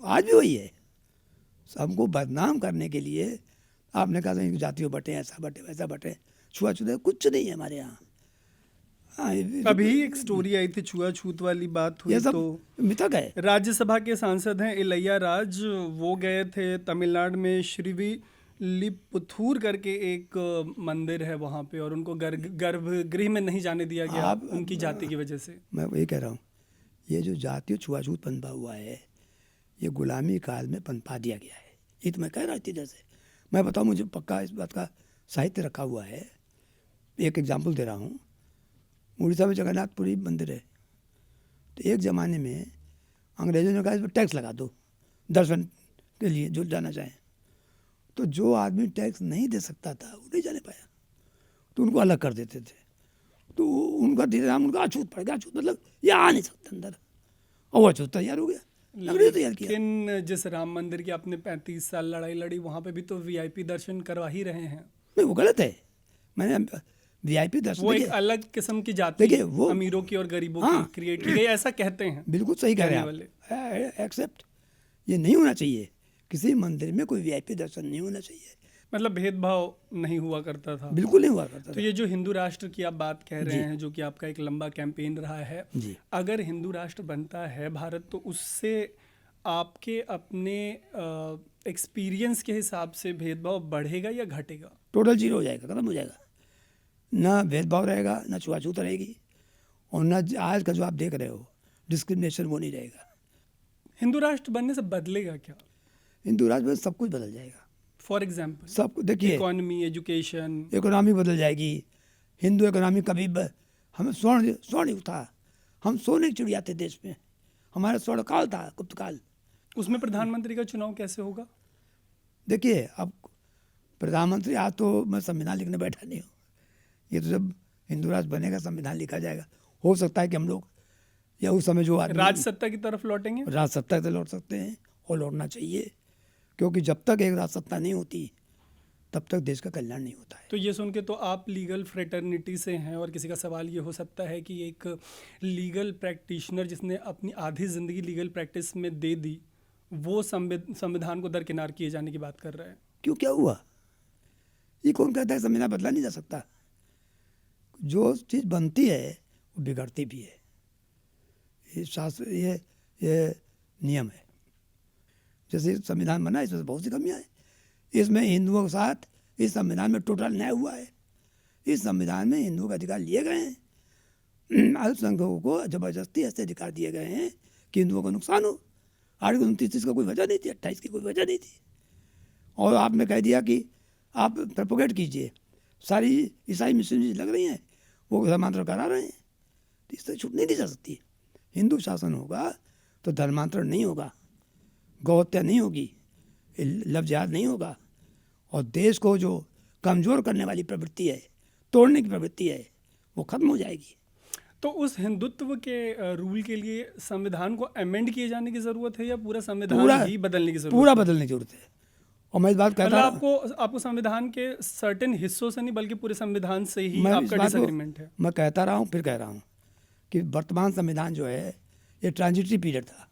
आज भी वही है। हमको बदनाम करने के लिए आपने कहा था जातियों बटे, ऐसा बटे, वैसा बटे, छुआछूत कुछ नहीं है हमारे यहाँ। अभी एक स्टोरी आई थी छुआछूत वाली बात हुई, तो मिथक है। राज्यसभा के सांसद हैं इलैया राज, वो गए थे तमिलनाडु में श्रीविल्लिपुथूर करके एक मंदिर है वहाँ पे, और उनको गर्भगृह में नहीं जाने दिया गया उनकी जाति की वजह से। मैं वही कह रहा हूँ, ये जो जातीय छुआछूत पनपा हुआ है, ये गुलामी काल में पनपा दिया गया है। ये तो मैं कह रहा थी, जैसे मैं बताऊँ, मुझे पक्का इस बात का साहित्य रखा हुआ है। एक एग्जाम्पल दे रहा हूँ। उड़ीसा में जगन्नाथपुरी मंदिर है, तो एक ज़माने में अंग्रेजों ने कहा इस पर टैक्स लगा दो दर्शन के लिए जो जाना चाहें। तो जो आदमी टैक्स नहीं दे सकता था वो नहीं जाने पाया, तो उनको अलग कर देते थे। तो उनका धीरे नाम उनका अछूत पड़ गया। अछूत मतलब ये आ नहीं सकता अंदर, और अछूत तैयार हो गया, तैयार किया। लेकिन जिस राम मंदिर की आपने 35 साल लड़ाई लड़ी, वहाँ पे भी तो वीआईपी दर्शन करवा ही रहे हैं। नहीं, वो गलत है। मैंने वीआईपी दर्शन, वो एक अलग किस्म की जाति, देखिए, वो अमीरों की और गरीबों की क्रिएट की गई, ऐसा कहते हैं। बिल्कुल सही कह रहे हैं आप। एक्सेप्ट, ये नहीं होना चाहिए। किसी मंदिर में कोई वीआईपी दर्शन नहीं होना चाहिए। मतलब भेदभाव नहीं हुआ करता था, बिल्कुल नहीं हुआ करता था। तो ये जो हिंदू राष्ट्र की आप बात कह रहे हैं, जो कि आपका एक लंबा कैंपेन रहा है, अगर हिंदू राष्ट्र बनता है भारत, तो उससे आपके अपने एक्सपीरियंस के हिसाब से भेदभाव बढ़ेगा या घटेगा? टोटल 0 हो जाएगा, खत्म हो जाएगा। ना भेदभाव रहेगा, ना छुआछूत रहेगी, और ना आज का जो आप देख रहे हो डिस्क्रिमिनेशन, वो नहीं रहेगा। हिंदू राष्ट्र बनने से बदलेगा क्या? हिंदू राष्ट्र में सब कुछ बदल जाएगा। फॉर एग्जाम्पल सब देखिए, इकोनॉमी, एजुकेशन, इकोनॉमी बदल जाएगी। हिंदू इकोनॉमी कभी हमें स्वर्ण युग था, हम सोने की चिड़िया थे देश में, हमारा स्वर्ण काल था, गुप्त काल। उसमें प्रधानमंत्री का चुनाव कैसे होगा? देखिए, अब प्रधानमंत्री, आज तो मैं संविधान लिखने बैठा नहीं हूँ, ये तो जब हिंदू राष्ट्र बनेगा संविधान लिखा जाएगा। हो सकता है कि हम लोग या उस समय जो राज सत्ता की तरफ लौटेंगे। राज सत्ता से लौट सकते हैं, और लौटना चाहिए, क्योंकि जब तक एक राज सत्ता नहीं होती तब तक देश का कल्याण नहीं होता है। तो ये सुन के तो आप लीगल फ्रेटर्निटी से हैं, और किसी का सवाल ये हो सकता है कि एक लीगल प्रैक्टिशनर जिसने अपनी आधी ज़िंदगी लीगल प्रैक्टिस में दे दी, वो संविधान को दरकिनार किए जाने की बात कर रहे हैं। क्यों, क्या हुआ? ये कौन कहता है संविधान बदला नहीं जा सकता? जो चीज़ बनती है वो बिगड़ती भी है। ये शास्त्र, ये नियम है। जैसे संविधान बना इसमें बहुत सी कमियां हैं। इसमें हिंदुओं के साथ इस संविधान में टोटल न्याय हुआ है। इस संविधान में हिंदुओं के अधिकार लिए गए हैं। अल्पसंख्यकों को जबरदस्ती ऐसे अधिकार दिए गए हैं कि हिंदुओं को नुकसान हो। आर्टिकल 29 का कोई वजह नहीं थी, 28 की कोई वजह नहीं थी। और आपने कह दिया कि आप प्रोपोगेट कीजिए, सारी ईसाई मिशनरी लग रही हैं, वो धर्मांतरण करा रहे हैं, तो इससे छूट नहीं दी जा सकती। हिंदू शासन होगा तो धर्मांतरण नहीं होगा, गौहत्या नहीं होगी, लव जिहाद नहीं होगा, और देश को जो कमज़ोर करने वाली प्रवृत्ति है, तोड़ने की प्रवृत्ति है, वो खत्म हो जाएगी। तो उस हिंदुत्व के रूल के लिए संविधान को अमेंड किए जाने की ज़रूरत है या पूरा संविधान ही बदलने की ज़रूरत है? पूरा बदलने की जरूरत है। और मैं इस बात कहता मतलब आपको संविधान के सर्टेन हिस्सों से नहीं बल्कि पूरे संविधान से ही आपका डिसएग्रीमेंट है? मैं कहता रहा हूँ, फिर कह रहा हूँ कि वर्तमान संविधान जो है ये ट्रांजिटरी पीरियड था।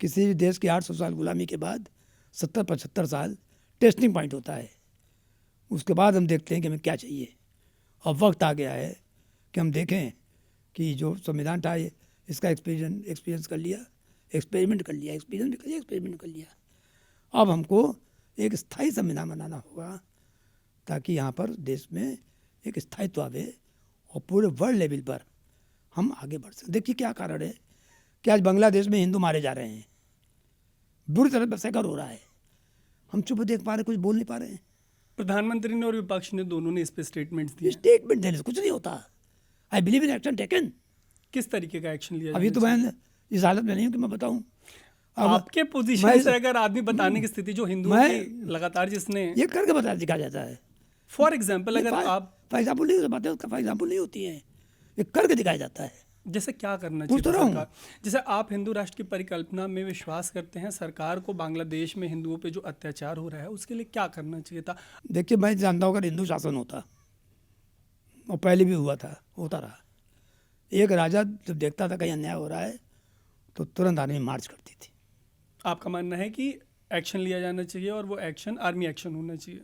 किसी भी देश की 800 साल गुलामी के बाद 70-75 साल टेस्टिंग पॉइंट होता है। उसके बाद हम देखते हैं कि हमें क्या चाहिए। अब वक्त आ गया है कि हम देखें कि जो संविधान था ये इसका एक्सपीरियंस कर लिया, एक्सपेरिमेंट कर लिया, एक्सपीरियंस भी कर लिया, एक्सपेरिमेंट कर लिया। अब हमको एक स्थायी संविधान बनाना होगा ताकि यहाँ पर देश में एक स्थायित्व आवे और पूरे वर्ल्ड लेवल पर हम आगे बढ़ सकें। देखिए क्या कारण है कि आज बांग्लादेश में हिंदू मारे जा रहे हैं, बुरी तरह मैसेकर हो रहा है, हम चुप देख पा रहे, कुछ बोल नहीं पा रहे हैं। प्रधानमंत्री ने और विपक्ष ने दोनों ने इस पे स्टेटमेंट्स दिए। स्टेटमेंट देने से कुछ नहीं होता। I believe in action taken. किस तरीके का एक्शन लिया? अभी तो मैं इस हालत में नहीं हूँ कि मैं बताऊँ। आपके पोजीशन से अगर आदमी बताने की स्थिति जो हिंदुओं की लगातार जिसने ये करके बता दिखा जाता है। फॉर एग्जाम्पल अगर आप फॉर एग्जाम्पल नहीं बातें उसका फॉर एग्जाम्पल नहीं होती है, ये करके दिखाया जाता है। जैसे क्या करना चाहिए सरकार? जैसे आप हिंदू राष्ट्र की परिकल्पना में विश्वास करते हैं, सरकार को बांग्लादेश में हिंदुओं पे जो अत्याचार हो रहा है उसके लिए क्या करना चाहिए था? देखिए मैं जानता हूँ अगर हिंदू शासन होता, और पहले भी हुआ था, होता रहा, एक राजा जब देखता था कहीं अन्याय हो रहा है तो तुरंत आर्मी मार्च करती थी। आपका मानना है कि एक्शन लिया जाना चाहिए और वो एक्शन आर्मी एक्शन होना चाहिए?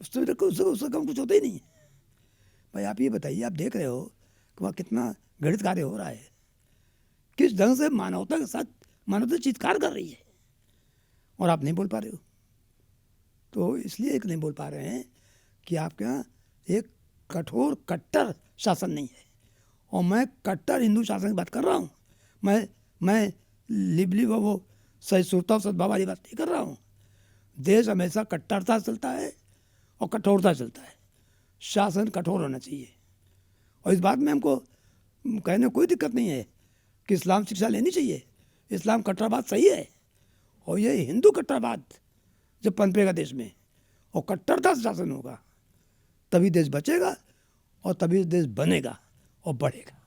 उससे कम कुछ होता ही नहीं। भाई आप ये बताइए, आप देख रहे हो कि वहाँ कितना घृणित कार्य हो रहा है, किस ढंग से मानवता के साथ मानवता चीत्कार कर रही है, और आप नहीं बोल पा रहे हो। तो इसलिए एक नहीं बोल पा रहे हैं कि आपके यहाँ एक कठोर कट्टर शासन नहीं है। और मैं कट्टर हिंदू शासन की बात कर रहा हूँ। मैं लिबली वो सहिष्णुता और सद्भाव वाली बात नहीं कर रहा हूँ। देश हमेशा कट्टरता चलता है और कठोरता चलता है। शासन कठोर होना चाहिए, और इस बात में हमको कहने कोई दिक्कत नहीं है कि इस्लाम शिक्षा लेनी चाहिए। इस्लाम कट्टरवाद सही है, और ये हिंदू कट्टरवाद जब पनपेगा देश में और कट्टरता से शासन होगा तभी देश बचेगा और तभी देश बनेगा और बढ़ेगा।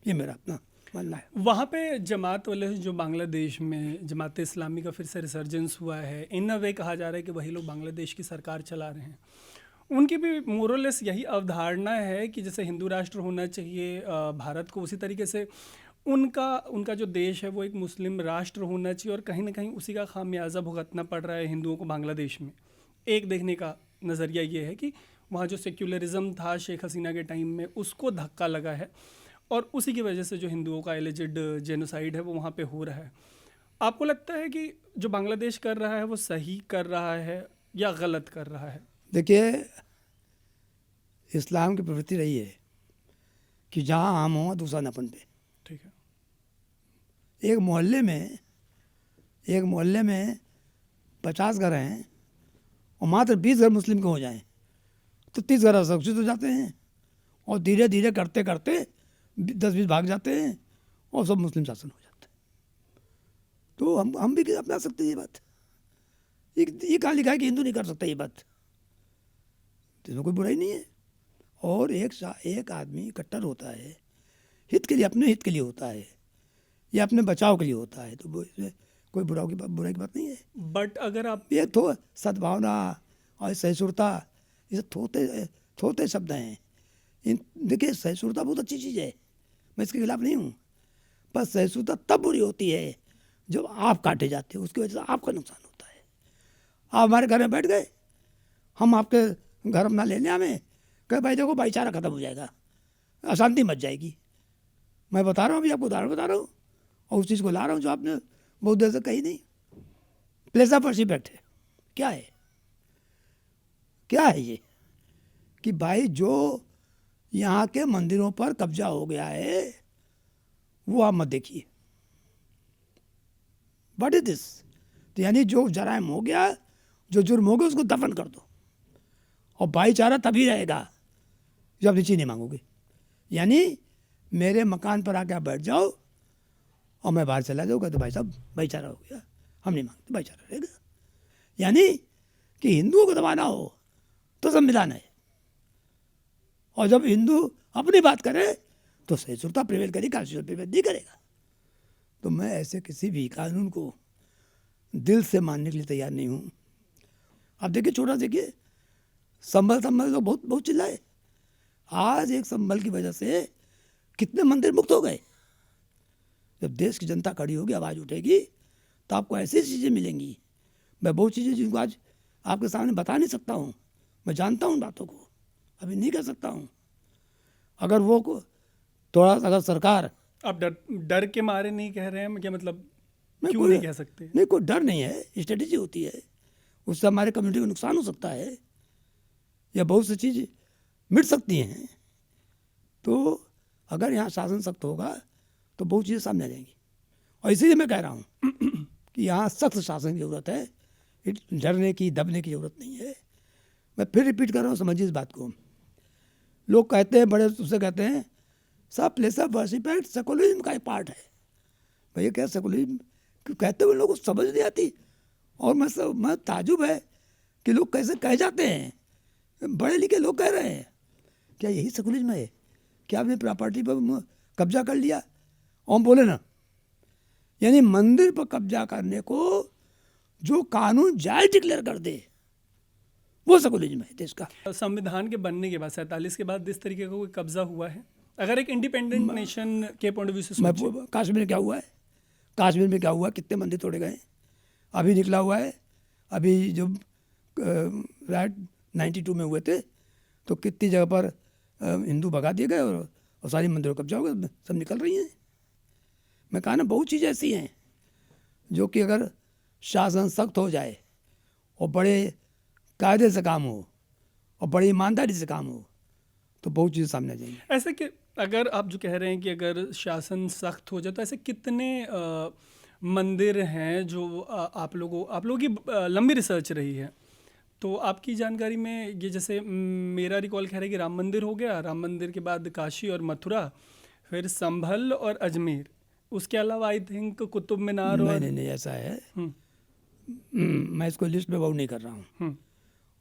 ये मेरा अपना मानना है। वहाँ पे जमात वाले जो बांग्लादेश में जमात इस्लामी का फिर से रिसर्जेंस हुआ है, इन अ वे कहा जा रहा है कि वही लोग बांग्लादेश की सरकार चला रहे हैं। उनकी भी मोरलेस यही अवधारणा है कि जैसे हिंदू राष्ट्र होना चाहिए भारत को, उसी तरीके से उनका जो देश है वो एक मुस्लिम राष्ट्र होना चाहिए, और कहीं ना कहीं उसी का खामियाजा भुगतना पड़ रहा है हिंदुओं को बांग्लादेश में। एक देखने का नज़रिया ये है कि वहाँ जो सेक्युलरिज्म था शेख हसीना के टाइम में उसको धक्का लगा है, और उसी की वजह से जो हिंदुओं का एलिजिड जेनोसाइड है वो वहाँ पे हो रहा है। आपको लगता है कि जो बांग्लादेश कर रहा है वो सही कर रहा है या गलत कर रहा है? देखिए, इस्लाम की प्रवृत्ति रही है कि जहाँ आम हो दूसरा नपन पे। ठीक है। एक मोहल्ले में 50 घर हैं और मात्र 20 घर मुस्लिम के हो जाएं तो 30 घर असुरक्षित हो जाते हैं, और धीरे धीरे करते करते 10-20 भाग जाते हैं और सब मुस्लिम शासन हो जाता है। तो हम भी अपना सकते हैं ये बात। ये कहाँ लिखा है कि हिंदू नहीं कर सकता ये बात? इसमें कोई बुराई नहीं है। और एक आदमी कट्टर होता है हित के लिए, अपने हित के लिए होता है या अपने बचाव के लिए होता है, तो वो इसमें कोई बुराई की बात नहीं है। बट अगर आप ये सद्भावना और सहिष्णुता, ये थोते शब्द हैं। देखिए, सहिष्णुता बहुत अच्छी चीज़ है, मैं इसके खिलाफ नहीं हूँ, पर सहिष्णुता तब बुरी होती है जब आप काटे जाते हो, उसकी वजह से आपका नुकसान होता है। आप हमारे घर में बैठ गए, हम आपके घर अपना लेने आए, कहे भाई देखो भाईचारा खत्म हो जाएगा, अशांति मच जाएगी। मैं बता रहा हूँ, अभी आपको उदाहरण बता रहा हूँ, और उस चीज़ को ला रहा हूँ जो आपने बहुत देर से कही नहीं। प्लेस ऑफ वर्शिप एक्ट है। क्या है, क्या है ये कि भाई जो यहाँ के मंदिरों पर कब्जा हो गया है वो आप मत देखिए। What is this? तो यानी जो जराइम हो गया, जो जुर्म हो गया, उसको दफन कर दो और भाईचारा तभी रहेगा जब नीचे नहीं मांगोगे। यानी मेरे मकान पर आके आप बैठ जाओ और मैं बाहर चला जाऊँगा तो भाई साहब भाईचारा हो गया, हम नहीं मांगते, भाईचारा रहेगा। यानी कि हिंदुओं को दबाना हो तो संविधान है, और जब हिंदू अपनी बात करे तो सहिष्णुता प्रिवेल करेगी, कॉन्स्टिट्यूशन प्रिवेल नहीं करेगा। तो मैं ऐसे किसी भी कानून को दिल से मानने के लिए तैयार नहीं हूँ। अब देखिए, छोटा देखिए, संभल संभल तो बहुत बहुत चिल्लाए। आज एक संभल की वजह से कितने मंदिर मुक्त हो गए। जब देश की जनता खड़ी होगी, आवाज़ उठेगी, तो आपको ऐसी चीज़ें मिलेंगी। मैं बहुत चीज़ें जिनको आज आपके सामने बता नहीं सकता हूँ, मैं जानता हूँ बातों को, अभी नहीं कर सकता हूँ। अगर वो थोड़ा सा, अगर सरकार, आप डर के मारे नहीं कह रहे हैं क्या? मतलब मैं क्यों नहीं कह सकते? नहीं, कोई डर नहीं है, स्ट्रेटेजी होती है, उससे हमारे कम्युनिटी को नुकसान हो सकता है या बहुत सी चीज़ मिट सकती हैं। तो अगर यहाँ शासन सख्त होगा तो बहुत चीज़ें सामने आ जाएंगी। और इसीलिए मैं कह रहा हूँ कि यहाँ सख्त शासन की ज़रूरत है, डरने की दबने की ज़रूरत नहीं है। मैं फिर रिपीट कर रहा हूँ, समझिए इस बात को। लोग कहते हैं, बड़े उससे कहते हैं सब place of worship act secularism का एक पार्ट है। भैया क्या सेकुलरिज्म कहते हुए लोगों को समझ नहीं आती। और मैं ताजुब है कि लोग कैसे कह जाते हैं, बड़े लिखे लोग कह रहे हैं क्या यही सेकुलरिज्म है? क्या आपने प्रॉपर्टी पर कब्जा कर लिया? और हम बोले ना, यानी मंदिर पर कब्जा करने को जो कानून जायज डिक्लेयर कर दे वो सेकुलरिज्म है देश का। संविधान के बनने के बाद 47 के बाद इस तरीके का कोई कब्जा हुआ है? अगर एक इंडिपेंडेंट नेशन के पॉइंट ऑफ व्यू से सोचें, कश्मीर में क्या हुआ है? कश्मीर में क्या हुआ? कितने मंदिर तोड़े गए? अभी निकला हुआ है, अभी जो राइट 92 में हुए थे तो कितनी जगह पर हिंदू भगा दिए गए और सारी मंदिरों कब्जा हो गए, सब निकल रही हैं। मैं कहा ना, बहुत चीज़ें ऐसी हैं जो कि अगर शासन सख्त हो जाए और बड़े कायदे से काम हो और बड़ी ईमानदारी से काम हो तो बहुत चीज़ें सामने आ जाएंगी। ऐसे कि अगर आप जो कह रहे हैं कि अगर शासन सख्त हो जाए तो ऐसे कितने मंदिर हैं जो आप लोगों की लंबी रिसर्च रही है, तो आपकी जानकारी में ये, जैसे मेरा रिकॉल कह रहा है कि राम मंदिर हो गया, राम मंदिर के बाद काशी और मथुरा, फिर संभल और अजमेर, उसके अलावा आई थिंक कुतुब मीनार और नहीं ऐसा है। मैं इसको लिस्ट में बहुत नहीं कर रहा हूँ,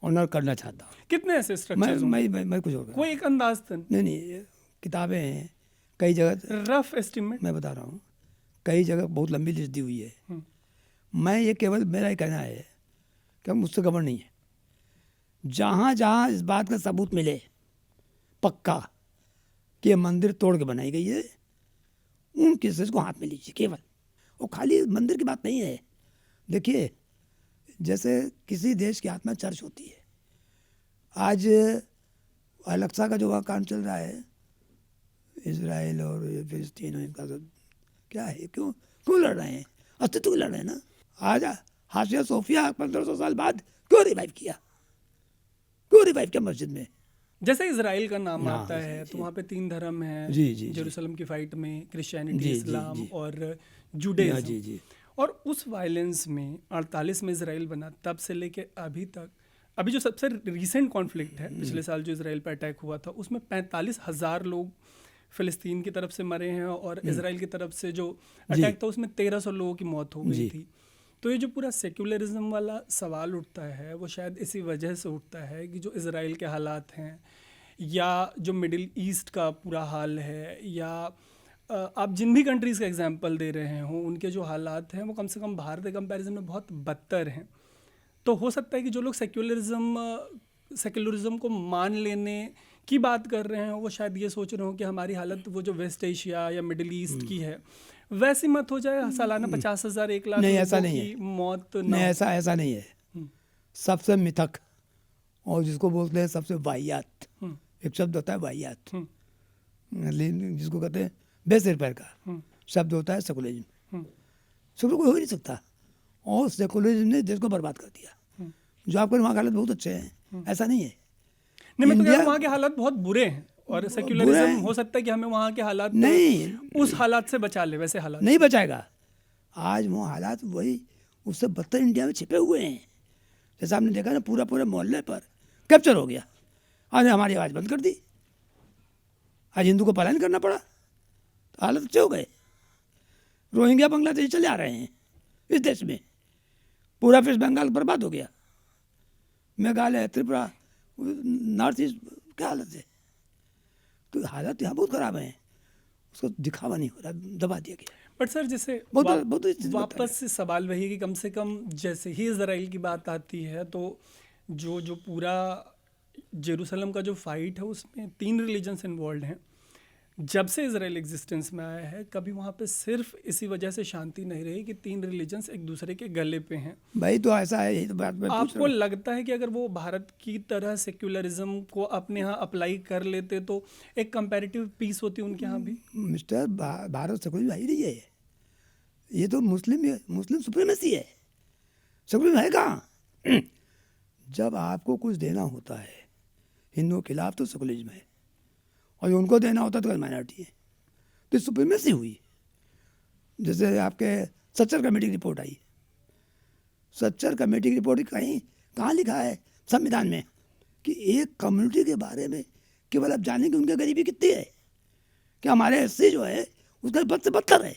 ऑनर करना चाहता हूँ। कितने ऐसे स्ट्रक्चर्स? मैं कुछ और कोई एक अंदाज नहीं, किताबें हैं कई जगह, रफ एस्टिमेट मैं बता रहा हूँ, कई जगह बहुत लंबी लिस्ट दी हुई है। मैं ये केवल मेरा ही कहना है कि मुझसे खबर नहीं है। जहाँ जहाँ इस बात का सबूत मिले पक्का कि ये मंदिर तोड़ के बनाई गई है, उन केसेस को हाथ में लीजिए केवल। वो खाली मंदिर की बात नहीं है। देखिए, जैसे किसी देश की आत्मा चर्च होती है। आज अलेक्सा का जो वहाँ काम चल रहा है, इजराइल और फिलिस्तीन और इनका सब क्या है, क्यों लड़ रहे हैं? अस्तित्व लड़ रहे हैं ना। आज हाशिया सोफिया 1500 साल बाद क्यों रिवाइव किया मस्जिद में? जैसे इजराइल का नाम आता है तो वहाँ पे 3 धर्म हैं, जेरूसलम की फाइट में क्रिश्चियनिटी, इस्लाम और जुडाइज्म। और उस वायलेंस में 48 में इजराइल बना, तब से लेके अभी तक, अभी जो सबसे रिसेंट कॉन्फ्लिक्ट है पिछले साल जो इजराइल पर अटैक हुआ था, उसमें 45,000 लोग फ़िलिस्तीन की तरफ से मरे हैं और इजराइल की तरफ से जो अटैक था उसमें 1300 लोगों की मौत हो गई थी। तो ये जो पूरा सेक्युलरिज्म वाला सवाल उठता है वो शायद इसी वजह से उठता है कि जो इजराइल के हालात हैं या जो मिडिल ईस्ट का पूरा हाल है, या आप जिन भी कंट्रीज़ का एग्जांपल दे रहे हो उनके जो हालात हैं वो कम से कम भारत के कंपैरिजन में बहुत बदतर हैं। तो हो सकता है कि जो लोग सेक्युलरिज्म को मान लेने की बात कर रहे हैं वो शायद ये सोच रहे हो कि हमारी हालत वो जो वेस्ट एशिया या मिडिल ईस्ट की है वैसी मत हो जाए, सालाना 50,000 1 लाख नहीं, ऐसा नहीं है। मौत नहीं, ऐसा नहीं है। सबसे मिथक और जिसको बोलते हैं सबसे वाहियात, एक शब्द होता है वाहियात, जिसको कहते हैं बेसिर पैर का शब्द होता है सेकुलरिज्म। सेकुलर कोई हो ही नहीं सकता। और सेकुलरिज्म ने देश को बर्बाद कर दिया। जो आपके वहाँ के हालत बहुत अच्छे हैं, ऐसा नहीं है। नहीं, मैं तो कह रहा इंडिया हूँ वहाँ के हालात बहुत बुरे हैं और बुरे सेक्युलरिज्म हैं। हो सकता है कि हमें वहाँ के हालात नहीं, उस हालात से बचा ले, वैसे हालात नहीं बचाएगा। आज वो हालात वही उससे बदतर इंडिया में छिपे हुए हैं। जैसा आपने देखा ना, पूरा पूरे मोहल्ले पर कैप्चर हो गया। आज हमारी आवाज़ बंद कर दी, आज हिंदू को पलायन करना पड़ा, तो हालत अच्छे हो गए। रोहिंग्या बांग्लादेश चले आ रहे हैं इस देश में, पूरा वेस्ट बंगाल बर्बाद हो गया, मेघालय, त्रिपुरा, नॉर्थ ईस्ट, क्या हालत है। तो हालत यहाँ बहुत ख़राब है, उसको दिखावा नहीं हो रहा, दबा दिया गया। बट सर जैसे वापस से सवाल वही है कि कम से कम जैसे ही इजराइल की बात आती है तो जो पूरा जेरूसलम का जो फाइट है उसमें 3 रिलीजन्स इन्वॉल्व हैं। जब से इजराइल एग्जिस्टेंस में आया है कभी वहाँ पे सिर्फ इसी वजह से शांति नहीं रही कि 3 रिलीजन्स एक दूसरे के गले पे हैं। भाई तो ऐसा है, यही तो बात मैं पूछ आपको रहा हूँ। लगता है कि अगर वो भारत की तरह सेक्युलरिज्म को अपने यहाँ अप्लाई कर लेते तो एक कंपैरेटिव पीस होती उनके यहाँ भी? मिस्टर भारत सेकुलर भाई नहीं है, ये तो मुस्लिम सुप्रीमेसी है। सेकुलर है कहाँ? जब आपको कुछ देना होता है हिंदुओं के खिलाफ तो सेकुलरिज्म है, और जो उनको देना होता तो माइनॉरिटी है, तो सुप्रीमेसी हुई। जैसे आपके सच्चर कमेटी की रिपोर्ट आई, सच्चर कमेटी की रिपोर्ट कहाँ लिखा है संविधान में कि एक कम्युनिटी के बारे में केवल आप जाने कि उनकी गरीबी कितनी है, कि हमारे एससी जो है उसका बद से बदतर है,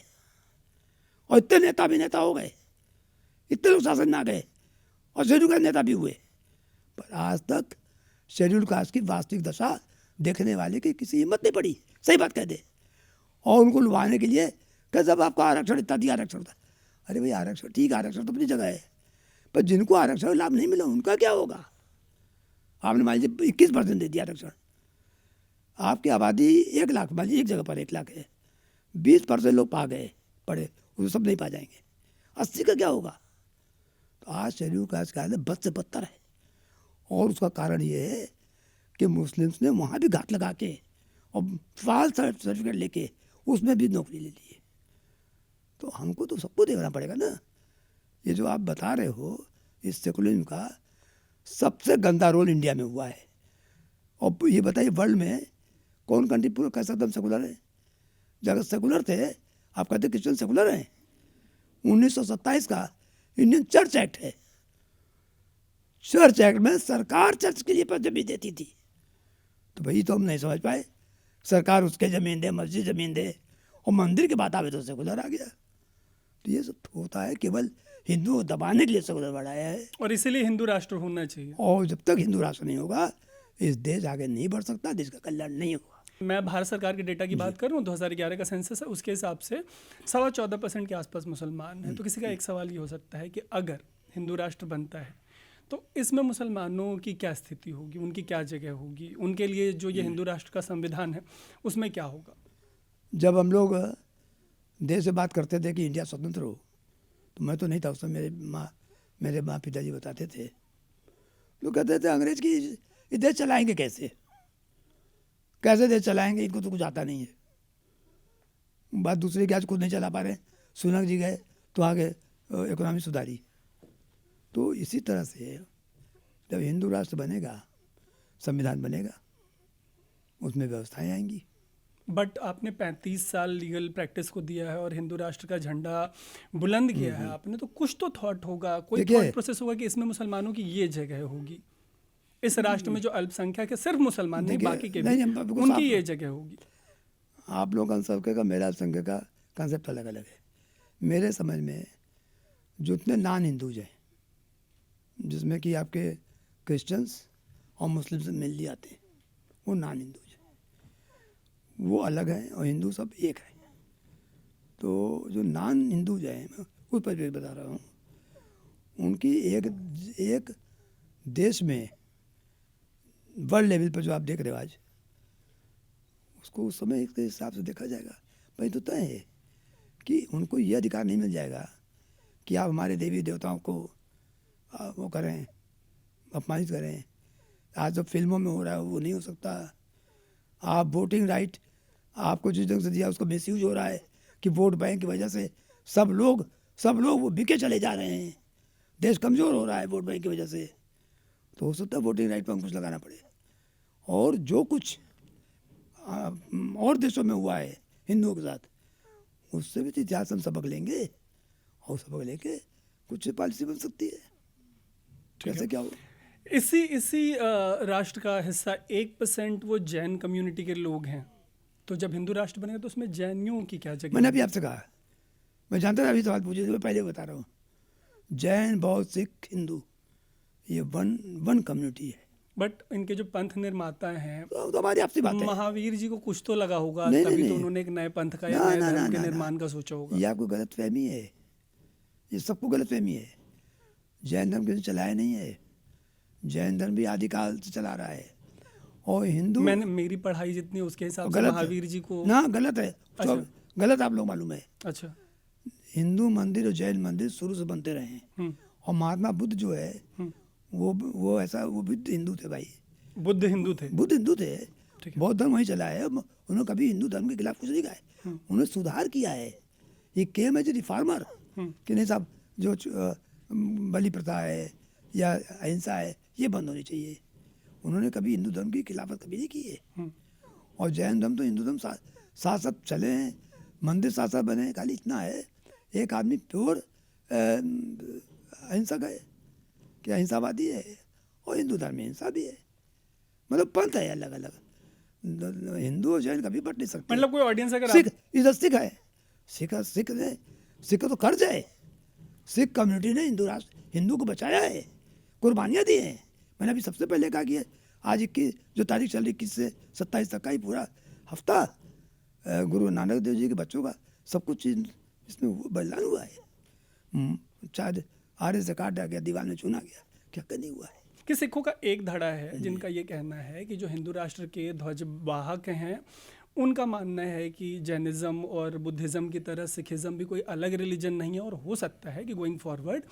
और इतने नेता भी नेता हो गए, इतने लोग शासन में आ गए और शेड्यूल कास्ट नेता भी हुए, पर आज तक शेड्यूल कास्ट की वास्तविक दशा देखने वाले की किसी हिम्मत नहीं पड़ी, सही बात कह दे, और उनको लुभाने के लिए कि जब आपको आरक्षण इतना दिया, आरक्षण था। अरे भाई आरक्षण ठीक, आरक्षण तो अपनी जगह है, पर जिनको आरक्षण लाभ नहीं मिला उनका क्या होगा? आपने मान लीजिए 21% दे दिया आरक्षण, आपकी आबादी 1 लाख, मान लीजिए एक जगह पर 1 लाख है, 20% लोग पा गए पढ़े, वो सब नहीं पा जाएंगे, 80 का क्या होगा? तो आज शेड्यूल कास्ट का हालत बद से बदतर है, और उसका कारण ये है कि मुस्लिम्स ने वहाँ भी घात लगा के और फॉल्स सर्टिफिकेट लेके उसमें भी नौकरी ले ली है। तो हमको तो सबको देखना पड़ेगा ना। ये जो आप बता रहे हो इस सेकुलरिज्म का सबसे गंदा रोल इंडिया में हुआ है, और ये बताइए वर्ल्ड में कौन कंट्री पूरा कैसा एकदम सेकुलर है? जगह सेकुलर थे, आप कहते क्रिश्चियन सेकुलर हैं। 1927 का इंडियन चर्च एक्ट है, चर्च एक्ट में सरकार चर्च के लिए जमीन देती थी, तो भाई तो हम नहीं समझ पाए, सरकार उसके ज़मीन दे, मस्जिद ज़मीन दे, और मंदिर के बाद आवे तो सेकुलर आ गया। तो ये सब होता है केवल हिंदू को दबाने के लिए सेकुलर बढ़ाया है, और इसीलिए हिंदू राष्ट्र होना चाहिए। और जब तक हिंदू राष्ट्र नहीं होगा इस देश आगे नहीं बढ़ सकता, देश का कल्याण नहीं होगा। मैं भारत सरकार के डेटा की बात करूं, 2011 का सेंसस है, उसके हिसाब से 14.25% के आसपास मुसलमान हैं। तो किसी का एक सवाल ये हो सकता है कि अगर हिंदू राष्ट्र बनता है तो इसमें मुसलमानों की क्या स्थिति होगी, उनकी क्या जगह होगी, उनके लिए जो ये हिंदू राष्ट्र का संविधान है उसमें क्या होगा? जब हम लोग देश से बात करते थे कि इंडिया स्वतंत्र हो, तो मैं तो नहीं था उस समय, मेरे माँ पिताजी बताते थे, लोग कहते थे अंग्रेज की ये देश चलाएंगे कैसे देश चलाएंगे, इनको तो कुछ आता नहीं है। बात दूसरी कि आज खुद नहीं चला पा रहे, सुनक जी गए तो आगे इकोनॉमी सुधारी। तो इसी तरह से जब हिंदू राष्ट्र बनेगा, संविधान बनेगा, उसमें व्यवस्थाएं आएंगी। बट आपने 35 साल लीगल प्रैक्टिस को दिया है और हिंदू राष्ट्र का झंडा बुलंद किया है आपने, तो कुछ तो थॉट होगा, कोई थॉट प्रोसेस होगा कि इसमें मुसलमानों की ये जगह होगी, इस राष्ट्र में जो अल्पसंख्यक है, सिर्फ मुसलमान नहीं बाकी के भी, उनकी ये जगह होगी। आप लोग अल्पसंख्यक का, मेरा अल्पसंख्यक का कंसेप्ट अलग अलग है। मेरे समझ में जितने नॉन हिंदूज हैं, जिसमें कि आपके क्रिश्चियंस और मुस्लिम से मिल जाते हैं, वो नॉन हिंदूज हैं, वो अलग हैं, और हिंदू सब एक है। तो जो नॉन हिंदूज हैं, मैं उस पर भी बता रहा हूँ, उनकी एक देश में वर्ल्ड लेवल पर जो आप देख रहे हो आज, उसको उस समय के हिसाब से देखा जाएगा। भाई तो तय है कि उनको ये अधिकार नहीं मिल जाएगा कि आप हमारे देवी देवताओं को वो करें, अपमानित करें। आज जो फिल्मों में हो रहा है वो नहीं हो सकता। आप वोटिंग राइट आपको जिस ढंग से दिया उसको मिसयूज हो रहा है कि वोट बैंक की वजह से सब लोग सब लोग वो बिके चले जा रहे हैं, देश कमज़ोर हो रहा है वोट बैंक की वजह से, तो हो सकता है वोटिंग राइट पर अंकुश लगाना पड़े। और जो कुछ और देशों में हुआ है हिंदुओं के साथ, उससे भी तो इतिहास हम सबक लेंगे, और सबक लेके कुछ पॉलिसी बन सकती है। कैसे क्या हो? इसी राष्ट्र का हिस्सा 1% वो जैन कम्युनिटी के लोग हैं, तो जब हिंदू राष्ट्र बनेगा तो उसमें जैनियों की क्या जगह? मैंने अभी आपसे कहा, मैं जानता था अभी सवाल पूछे थे, मैं पहले बता रहा हूँ, जैन, बौद्ध, सिख, हिंदू, ये वन कम्युनिटी है। बट इनके जो पंथ निर्माता हैं, तो हमारी आपसी बात है। महावीर जी को कुछ तो लगा होगा, नहीं, तभी नहीं, तो नहीं। उन्होंने एक नए पंथ का या ना, नए ना, धर्म ना, के ना, निर्माण ना। का सोचा होगा। ये आपको गलत फहमी है, ये सबको गलत फहमी है। जैन धर्म किसी ने चलाया नहीं है, जैन धर्म भी आदिकाल से चला रहा है। और हिंदू मेरी पढ़ाई जितनी है उसके हिसाब से गलत महावीर है जी को ना, गलत है। अच्छा। तो गलत आप लोग मालूम है। अच्छा। हिंदू मंदिर और जैन मंदिर शुरू से बनते रहे हैं, और महात्मा बुद्ध जो है वो ऐसा, वो बुद्ध हिंदू थे भाई, बुद्ध हिंदू थे। बुद्ध हिंदू थे, ठीक है। बौद्ध धर्म वहीं चला है। उन्होंने कभी हिंदू धर्म के खिलाफ कुछ नहीं कहा है, उन्होंने सुधार किया है। ये केम एज रिफॉर्मर कि नहीं साहब, जो बलि प्रथा है या अहिंसा है, ये बंद होनी चाहिए। उन्होंने कभी हिंदू धर्म की खिलाफत कभी नहीं की है। और जैन धर्म तो हिंदू धर्म साथ साथ चले हैं, मंदिर साथ साथ बने हैं। खाली इतना है, एक आदमी प्योर अहिंसक है कि अहिंसावादी है, और हिंदू धर्म में हिंसा भी है। मतलब पंथ है अलग अलग, हिंदू और जैन कभी बट नहीं सकते। मतलब कोई ऑडियंस अगर सिख इधर सिख है, सिख तो कर्ज है। सिख कम्युनिटी ने हिंदू को बचाया है, कुर्बानियाँ दी हैं। मैंने अभी सबसे पहले कहा कि आज 21 जो तारीख चल रही 21 से 27 तक का ही पूरा हफ्ता गुरु नानक देव जी के बच्चों का सब कुछ इसमें बलिदान हुआ है। शायद आर्य से काटा गया, दीवार में चुना गया, क्या नहीं हुआ है। कि सिखों का एक धड़ा है जिनका ये कहना है कि जो हिंदू राष्ट्र के ध्वजवाहक हैं, उनका मानना है कि जैनिज़्म और बुद्धिज़्म की तरह सिखिज़्म भी कोई अलग रिलीजन नहीं है, और हो सकता है कि गोइंग फॉरवर्ड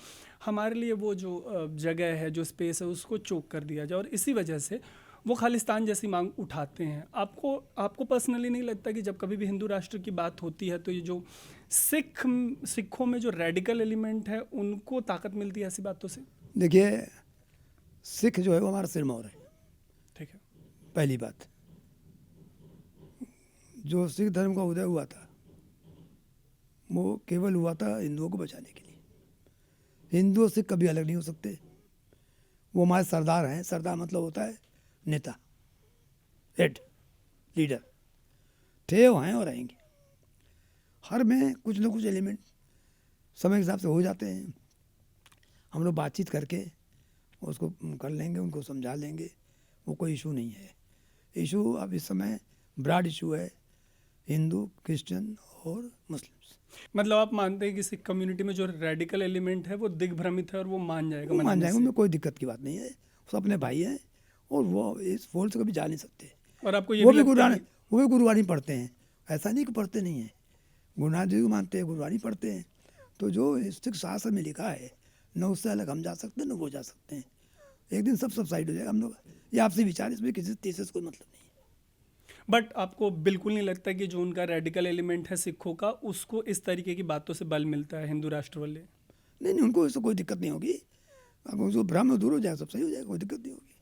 हमारे लिए वो जो जगह है, जो स्पेस है, उसको चोक कर दिया जाए, और इसी वजह से वो खालिस्तान जैसी मांग उठाते हैं। आपको पर्सनली नहीं लगता कि जब कभी भी हिंदू राष्ट्र की बात होती है तो ये जो सिखों में जो रेडिकल एलिमेंट है उनको ताकत मिलती है ऐसी बातों से? देखिए, सिख जो है वो हमारा सिरमौर है, ठीक है। पहली बात। जो सिख धर्म का उदय हुआ था वो केवल हुआ था हिंदुओं को बचाने के लिए। हिंदू और सिख कभी अलग नहीं हो सकते। वो हमारे सरदार हैं। सरदार मतलब होता है नेता, हेड, लीडर। थे वो हैं और रहेंगे। हर में कुछ ना कुछ एलिमेंट समय के हिसाब से हो जाते हैं। हम लोग बातचीत करके उसको कर लेंगे, उनको समझा लेंगे, वो कोई इशू नहीं है। इशू अब इस समय ब्रॉड इशू है, हिंदू, क्रिश्चियन और मुस्लिम्स। मतलब आप मानते हैं कि सिख कम्युनिटी में जो रेडिकल एलिमेंट है वो दिग्भ्रमित है और वो मान जाएगा? मान जाएगा, उनमें कोई दिक्कत की बात नहीं है। सब अपने भाई हैं और वो इस फोल्ड से कभी जा नहीं सकते। और आपको ये वो भी भी लगता है वो भी गुरुवाणी पढ़ते हैं, ऐसा नहीं कि पढ़ते नहीं हैं। गुरुनानक देव को मानते हैं, गुरुवाणी पढ़ते हैं। तो जो सिख शास्त्र में लिखा है, न उससे अलग हम जा सकते हैं, न वो जा सकते हैं। एक दिन सब साइड हो जाएगा। हम लोग ये आपसी विचार, इसमें किसी तीसरे से कोई मतलब नहीं है। बट आपको बिल्कुल नहीं लगता कि जो उनका रेडिकल एलिमेंट है सिखों का, उसको इस तरीके की बातों से बल मिलता है हिंदू राष्ट्र वाले? नहीं, उनको इससे कोई दिक्कत नहीं होगी। अब जो भ्रम दूर हो जाए, सब सही हो जाएगा, कोई दिक्कत नहीं होगी।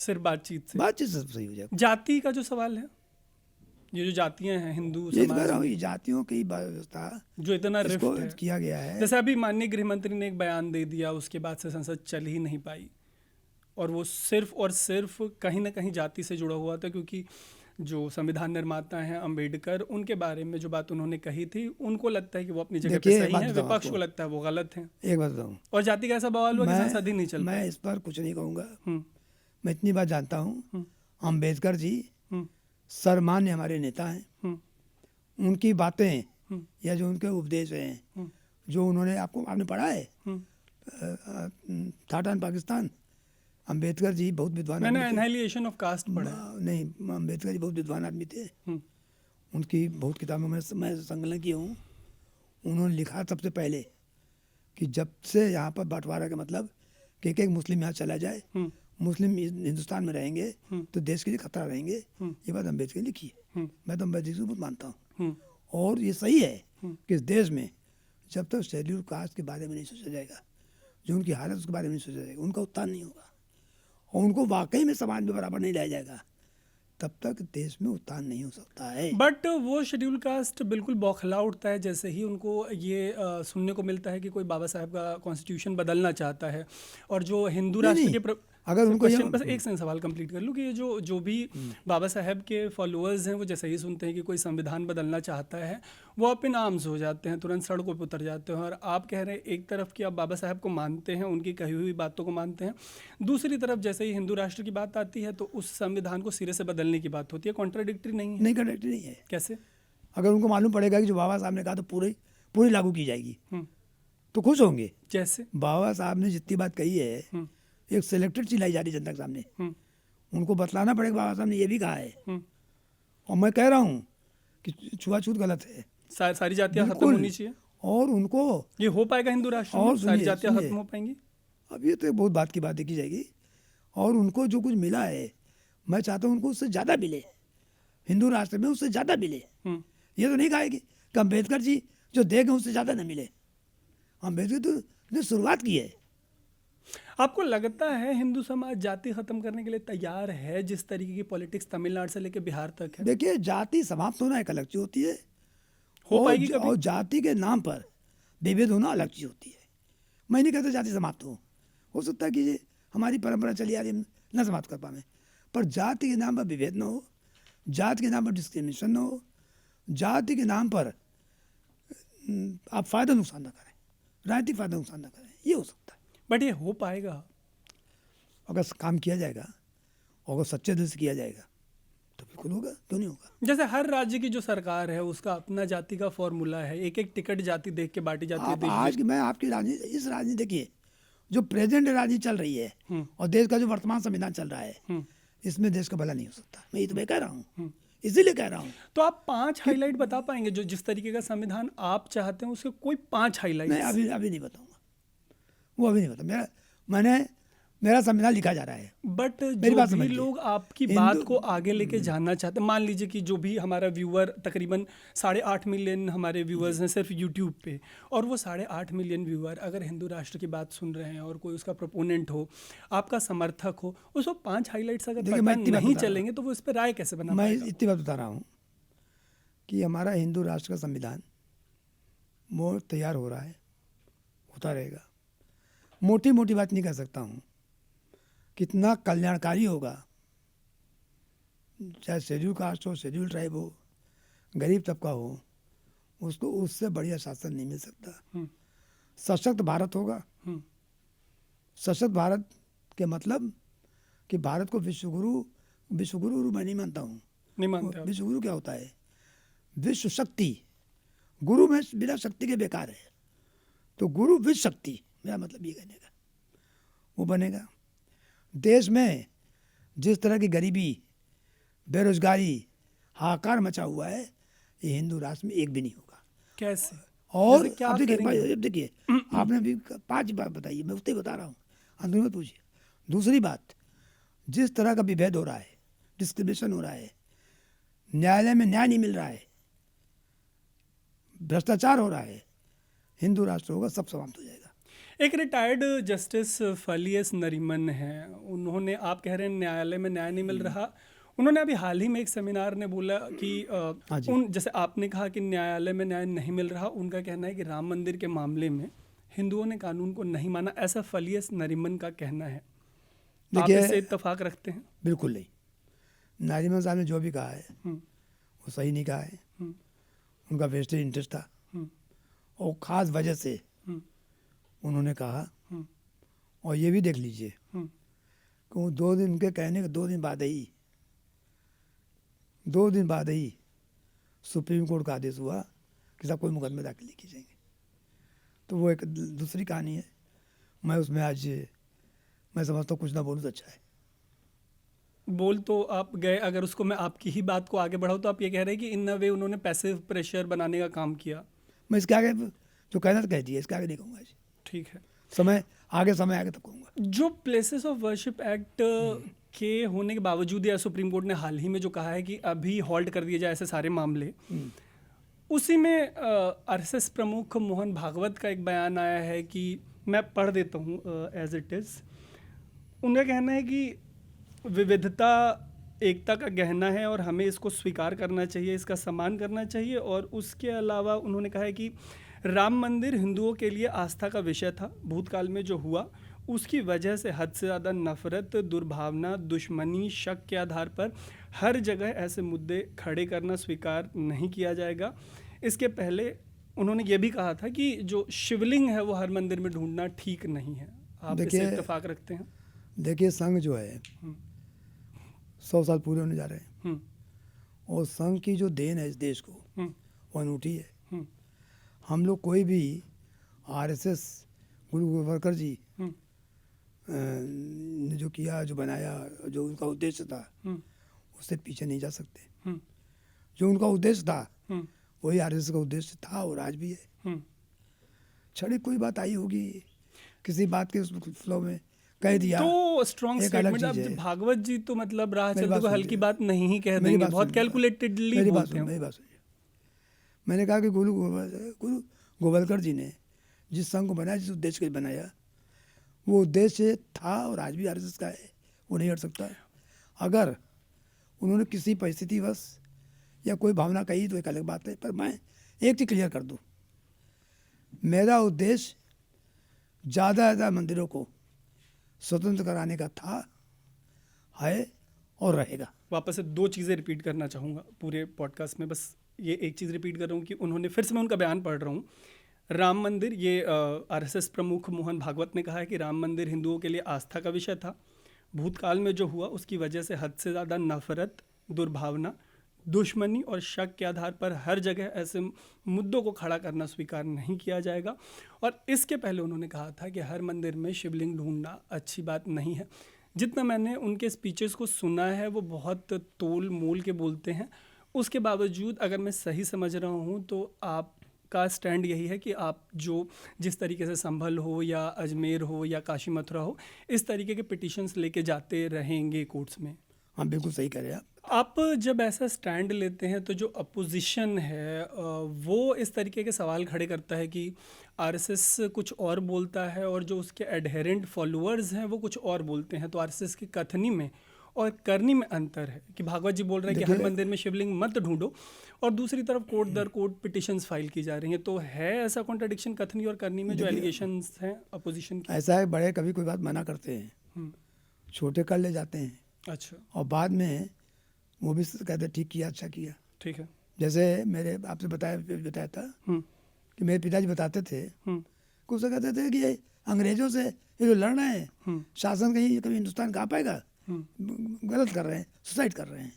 सिर्फ बातचीत से सब सही हो जाएगा। जाति का जो सवाल है, ये जो जातियां हैं हिंदू समाज में, जातियों की व्यवस्था जो इतना रिफ्ट है किया गया है। जैसे अभी माननीय गृह मंत्री ने एक बयान दे दिया, उसके बाद से संसद चल ही नहीं पाई, और वो सिर्फ और सिर्फ कहीं ना कहीं जाति से जुड़ा हुआ था, क्योंकि जो संविधान निर्माता हैं अंबेडकर, उनके बारे में जो बात उन्होंने कही थी, उनको लगता है कि वो अपनी जगह पे सही है, विपक्ष को लगता है वो गलत है। एक बात बताऊं, और जाति का ऐसा बवाल हुआ कि संसद ही नहीं चल मैं इस पर कुछ नहीं कहूँगा। मैं इतनी बात जानता हूँ, अम्बेडकर जी सर्वमान्य हमारे नेता हैं। उनकी बातें या जो उनके उपदेश हैं, जो उन्होंने आपने पढ़ा है थाट एंड पाकिस्तान, अम्बेडकर जी बहुत विद्वान आदमी थे। मैंने एनाहिलेशन ऑफ कास्ट पढ़ा। नहीं, अम्बेडकर जी बहुत विद्वान आदमी थे। उनकी बहुत किताबों में मैं संकलन की हूँ। उन्होंने लिखा सबसे पहले कि जब से यहाँ पर बंटवारा का मतलब कि एक मुस्लिम यहाँ चला जाए, मुस्लिम हिंदुस्तान में रहेंगे तो देश के लिए खतरा रहेंगे। ये बात अम्बेडकर लिखी है। मैं तो अम्बेडकर को बहुत मानता हूँ, और ये सही है कि इस देश में जब तक शेड्यूल कास्ट के बारे में नहीं सोचा जाएगा, जो उनकी हालत उसके बारे में नहीं सोचा जाएगा, उनका उत्थान नहीं होगा और उनको वाकई में समाज में बराबर नहीं लाया जाएगा, तब तक देश में उत्थान नहीं हो सकता है। बट वो शेड्यूल कास्ट बिल्कुल बौखला उठता है जैसे ही उनको ये सुनने को मिलता है कि कोई बाबा साहब का कॉन्स्टिट्यूशन बदलना चाहता है। और जो हिंदू राष्ट्र के अगर उनको क्वेश्चन बस एक सेकंड सवाल कंप्लीट कर लूँ कि ये जो भी बाबा साहब के फॉलोअर्स हैं वो जैसे ही सुनते हैं कि कोई संविधान बदलना चाहता है वो अप इन आर्म्स हो जाते हैं, तुरंत सड़कों पर उतर जाते हैं। और आप कह रहे हैं एक तरफ कि आप बाबा साहब को मानते हैं, उनकी कही हुई बातों को मानते हैं, दूसरी तरफ जैसे ही हिंदू राष्ट्र की बात आती है तो उस संविधान को सिरे से बदलने की बात होती है। कॉन्ट्राडिक्टरी नहीं है? नहीं, कनेक्ट नहीं है। कैसे? अगर उनको मालूम पड़ेगा कि जो बाबा साहब ने कहा तो पूरी लागू की जाएगी तो खुश होंगे। जैसे बाबा साहब ने जितनी बात कही है एक सिलेक्टेड चीज लाई जा रही जनता के सामने, उनको बतलाना पड़ेगा बाबा साहब ने ये भी कहा है। और मैं कह रहा हूँ कि छुआछूत गलत है, सारी जातियां खत्म होनी चाहिए। और उनको ये हो पाएगा हिंदू राष्ट्र में? सारी जातियां खत्म हो पाएंगी? अब ये तो बहुत बात की बात देखी जाएगी। और उनको जो कुछ मिला है मैं चाहता हूँ उनको उससे ज़्यादा मिले, हिंदू राष्ट्र में उससे ज़्यादा मिले। ये तो नहीं कहा कि अम्बेडकर जी जो देंगे उससे ज़्यादा न मिले। अम्बेडकर तो ने शुरुआत की है। आपको लगता है हिंदू समाज जाति खत्म करने के लिए तैयार है जिस तरीके की पॉलिटिक्स तमिलनाडु से लेकर बिहार तक है? देखिए, जाति समाप्त होना एक अलग चीज होती है, हो पाएगी कभी? और जाति के नाम पर विभेद होना अलग चीज होती है। मैं नहीं कहता जाति समाप्त हो सकता है कि ये हमारी परंपरा चली आ रही है न समाप्त कर पाए, पर जाति के नाम पर विभेद न हो, जाति के नाम पर डिस्क्रिमिनेशन न हो, जाति के नाम पर आप फायदा नुकसान ना करें, राजनीतिक फायदा नुकसान ना करें, ये हो सकता है। बट ये हो पाएगा अगर काम किया जाएगा और अगर सच्चे दिल से किया जाएगा तो बिल्कुल होगा, क्यों नहीं होगा। जैसे हर राज्य की जो सरकार है उसका अपना जाति का फॉर्मूला है, एक एक टिकट जाति देख के बांटी जाती है। आज मैं आपकी राजनीति, इस राजनीति देखिए जो प्रेजेंट राजनीति चल रही है और देश का जो वर्तमान संविधान चल रहा है इसमें देश का भला नहीं हो सकता। मैं ये तो मैं कह रहा हूँ, इसीलिए कह रहा हूँ। तो आप 5 हाईलाइट बता पाएंगे जो जिस तरीके का संविधान आप चाहते हैं उसके कोई 5 हाईलाइट? नहीं, अभी नहीं बताऊंगा, वो अभी नहीं बता। मेरा संविधान लिखा जा रहा है। बट जो भी लोग आपकी बात को आगे लेके जानना चाहते हैं, मान लीजिए कि जो भी हमारा व्यूअर, तकरीबन 8.5 मिलियन हमारे व्यूअर्स हैं सिर्फ यूट्यूब पे, और वो 8.5 मिलियन व्यूअर अगर हिंदू राष्ट्र की बात सुन रहे हैं और कोई उसका प्रोपोनेंट हो, आपका समर्थक हो, उसको 5 हाईलाइट्स अगर पता नहीं चलेंगे तो वो इस पर राय कैसे बना पाएगा? मैं इतनी बात बता रहा हूँ कि हमारा हिंदू राष्ट्र का संविधान वो तैयार हो रहा है, होता रहेगा। मोटी मोटी बात नहीं कर सकता हूँ, कितना कल्याणकारी होगा, चाहे शेड्यूल कास्ट हो, शेड्यूल ट्राइब हो, गरीब तबका हो, उसको उससे बढ़िया शासन नहीं मिल सकता। सशक्त भारत होगा। सशक्त भारत के मतलब कि भारत को विश्वगुरु मैं नहीं मानता हूँ। नहीं मानते? विश्वगुरु क्या होता है? विश्व शक्ति। गुरु में बिना शक्ति के बेकार है, तो गुरु विश्व शक्ति, मेरा मतलब ये कहने का, वो बनेगा। देश में जिस तरह की गरीबी, बेरोजगारी, हाहाकार मचा हुआ है, ये हिंदू राष्ट्र में एक भी नहीं होगा। कैसे? और अब देखिए आपने अभी 5 बात बताई, मैं उतने बता रहा हूँ, अंदर मत पूछिए। दूसरी बात, जिस तरह का विभेद हो रहा है, डिस्क्रिमिनेशन हो रहा है, न्यायालय में न्याय नहीं मिल रहा है, भ्रष्टाचार हो रहा है, हिंदू राष्ट्र होगा सब समाप्त हो जाएगा। एक रिटायर्ड जस्टिस फलियस नरीमन हैं, उन्होंने, आप कह रहे हैं न्यायालय में न्याय नहीं मिल रहा, उन्होंने अभी हाल ही में एक सेमिनार ने बोला कि जैसे आपने कहा कि न्यायालय में न्याय नहीं मिल रहा, उनका कहना है कि राम मंदिर के मामले में हिंदुओं ने कानून को नहीं माना, ऐसा फलियस नरीमन का कहना है। आप इससे इत्तेफाक रखते हैं? बिल्कुल नहीं। नरीमन साहब ने जो भी कहा है वो सही नहीं कहा है। उनका वेस्टेड इंटरेस्ट था और ख़ास वजह से उन्होंने कहा। और ये भी देख लीजिए कि वो 2 दिन उनके कहने के 2 दिन बाद ही सुप्रीम कोर्ट का आदेश हुआ कि सब कोई मुकदमे दाखिल नहीं किए जाएंगे। तो वो एक दूसरी कहानी है। मैं उसमें आज मैं समझता हूँ कुछ ना बोलूँ तो अच्छा है। बोल तो आप गए, अगर उसको मैं आपकी ही बात को आगे बढ़ाऊँ तो आप ये कह रहे हैं कि इन अ वे उन्होंने पैसिव प्रेशर बनाने का काम किया। मैं इसके आगे जो कहना तो कह दिया, इसके आगे नहीं कहूँगा। ठीक है, समय आगे तब कहूँगा। जो प्लेसेस ऑफ वर्शिप एक्ट के होने के बावजूद या सुप्रीम कोर्ट ने हाल ही में जो कहा है कि अभी हॉल्ट कर दिए जाए ऐसे सारे मामले, उसी में आरएसएस प्रमुख मोहन भागवत का एक बयान आया है कि मैं पढ़ देता हूँ एज इट इज़। उनका कहना है कि विविधता एकता का गहना है और हमें इसको स्वीकार करना चाहिए, इसका सम्मान करना चाहिए। और उसके अलावा उन्होंने कहा है कि राम मंदिर हिंदुओं के लिए आस्था का विषय था। भूतकाल में जो हुआ उसकी वजह से हद से ज़्यादा नफरत, दुर्भावना, दुश्मनी, शक के आधार पर हर जगह ऐसे मुद्दे खड़े करना स्वीकार नहीं किया जाएगा। इसके पहले उन्होंने ये भी कहा था कि जो शिवलिंग है वो हर मंदिर में ढूंढना ठीक नहीं है। आप इससे देखिए- इत्तेफाक रखते हैं? देखिए, संघ जो है 100 साल पूरे होने जा रहे हैं, हम्म, और संघ की जो देन है इस देश को हम्म, वो अनूठी है। हम्म, हम लोग कोई भी आरएसएस गुरु गोवरकर जी हम्म, ने जो किया, जो बनाया, जो उनका उद्देश्य था, हम्म, उससे पीछे नहीं जा सकते। हम्म, जो उनका उद्देश्य था हम्म, वही आरएसएस का उद्देश्य था और आज भी है। हम्म। क्षणिक कोई बात आई होगी, किसी बात के फ्लो में कह दिया, तो स्ट्रॉन्ग एक अलग स्टेटमेंट। चीज़ अब है। भागवत जी तो मतलब राह मेरी चलते बात को सुनिए। हल्की बात नहीं कह मेरी देंगे, बात बहुत सुनिए। कैलकुलेटेडली मेरी बात बोलते सुनिए, हैं। मेरी बात सुनिए। मैंने कहा कि गुरु गोवलकर जी ने जिस संघ को बनाया, जिस उद्देश्य के लिए बनाया, वो उद्देश्य था और आज भी आरएसएस का है, वो नहीं हट सकता। अगर उन्होंने किसी परिस्थितिवश या कोई भावना कही तो एक अलग बात है, पर मैं एक चीज़ क्लियर कर दूँ, मेरा उद्देश्य ज़्यादा से ज़्यादा मंदिरों को स्वतंत्र कराने का था, है और रहेगा। वापस से दो चीज़ें रिपीट करना चाहूँगा पूरे पॉडकास्ट में। बस ये एक चीज़ रिपीट कर रहा हूँ कि उन्होंने, फिर से मैं उनका बयान पढ़ रहा हूँ। राम मंदिर, ये आरएसएस प्रमुख मोहन भागवत ने कहा है कि राम मंदिर हिंदुओं के लिए आस्था का विषय था। भूतकाल में जो हुआ उसकी वजह से हद से ज़्यादा नफरत, दुर्भावना, दुश्मनी और शक के आधार पर हर जगह ऐसे मुद्दों को खड़ा करना स्वीकार नहीं किया जाएगा। और इसके पहले उन्होंने कहा था कि हर मंदिर में शिवलिंग ढूंढना अच्छी बात नहीं है। जितना मैंने उनके स्पीचेस को सुना है वो बहुत तोल मोल के बोलते हैं। उसके बावजूद अगर मैं सही समझ रहा हूँ तो आपका स्टैंड यही है कि आप जो जिस तरीके से संभल हो या अजमेर हो या काशी मथुरा हो, इस तरीके के पिटिशंस लेके जाते रहेंगे कोर्ट्स में। हाँ, बिल्कुल सही कह रहे हैं आप। आप जब ऐसा स्टैंड लेते हैं तो जो अपोजिशन है वो इस तरीके के सवाल खड़े करता है कि आरएसएस कुछ और बोलता है और जो उसके एडहेरेंट फॉलोअर्स हैं वो कुछ और बोलते हैं। तो आरएसएस की कथनी में और करनी में अंतर है कि भागवत जी बोल रहे हैं कि हर मंदिर में शिवलिंग मत ढूंढो, और दूसरी तरफ कोर्ट दर कोर्ट पिटिशंस फाइल की जा रही हैं। तो है ऐसा कॉन्ट्रडिक्शन कथनी और करनी में, जो एलिगेशंस हैं अपोजिशन की? ऐसा है, बड़े कभी कोई बात मना करते हैं, छोटे कर ले जाते हैं, अच्छा, और बाद में वो भी कहते हैं ठीक किया, अच्छा किया। ठीक है। जैसे मेरे आपसे बताया था कि मेरे पिताजी बताते थे, कुछ से कहते थे कि ये अंग्रेजों से ये जो लड़ रहे हैं, शासन कहीं कभी हिंदुस्तान कहाँ पाएगा, गलत कर रहे हैं, सुसाइड कर रहे हैं,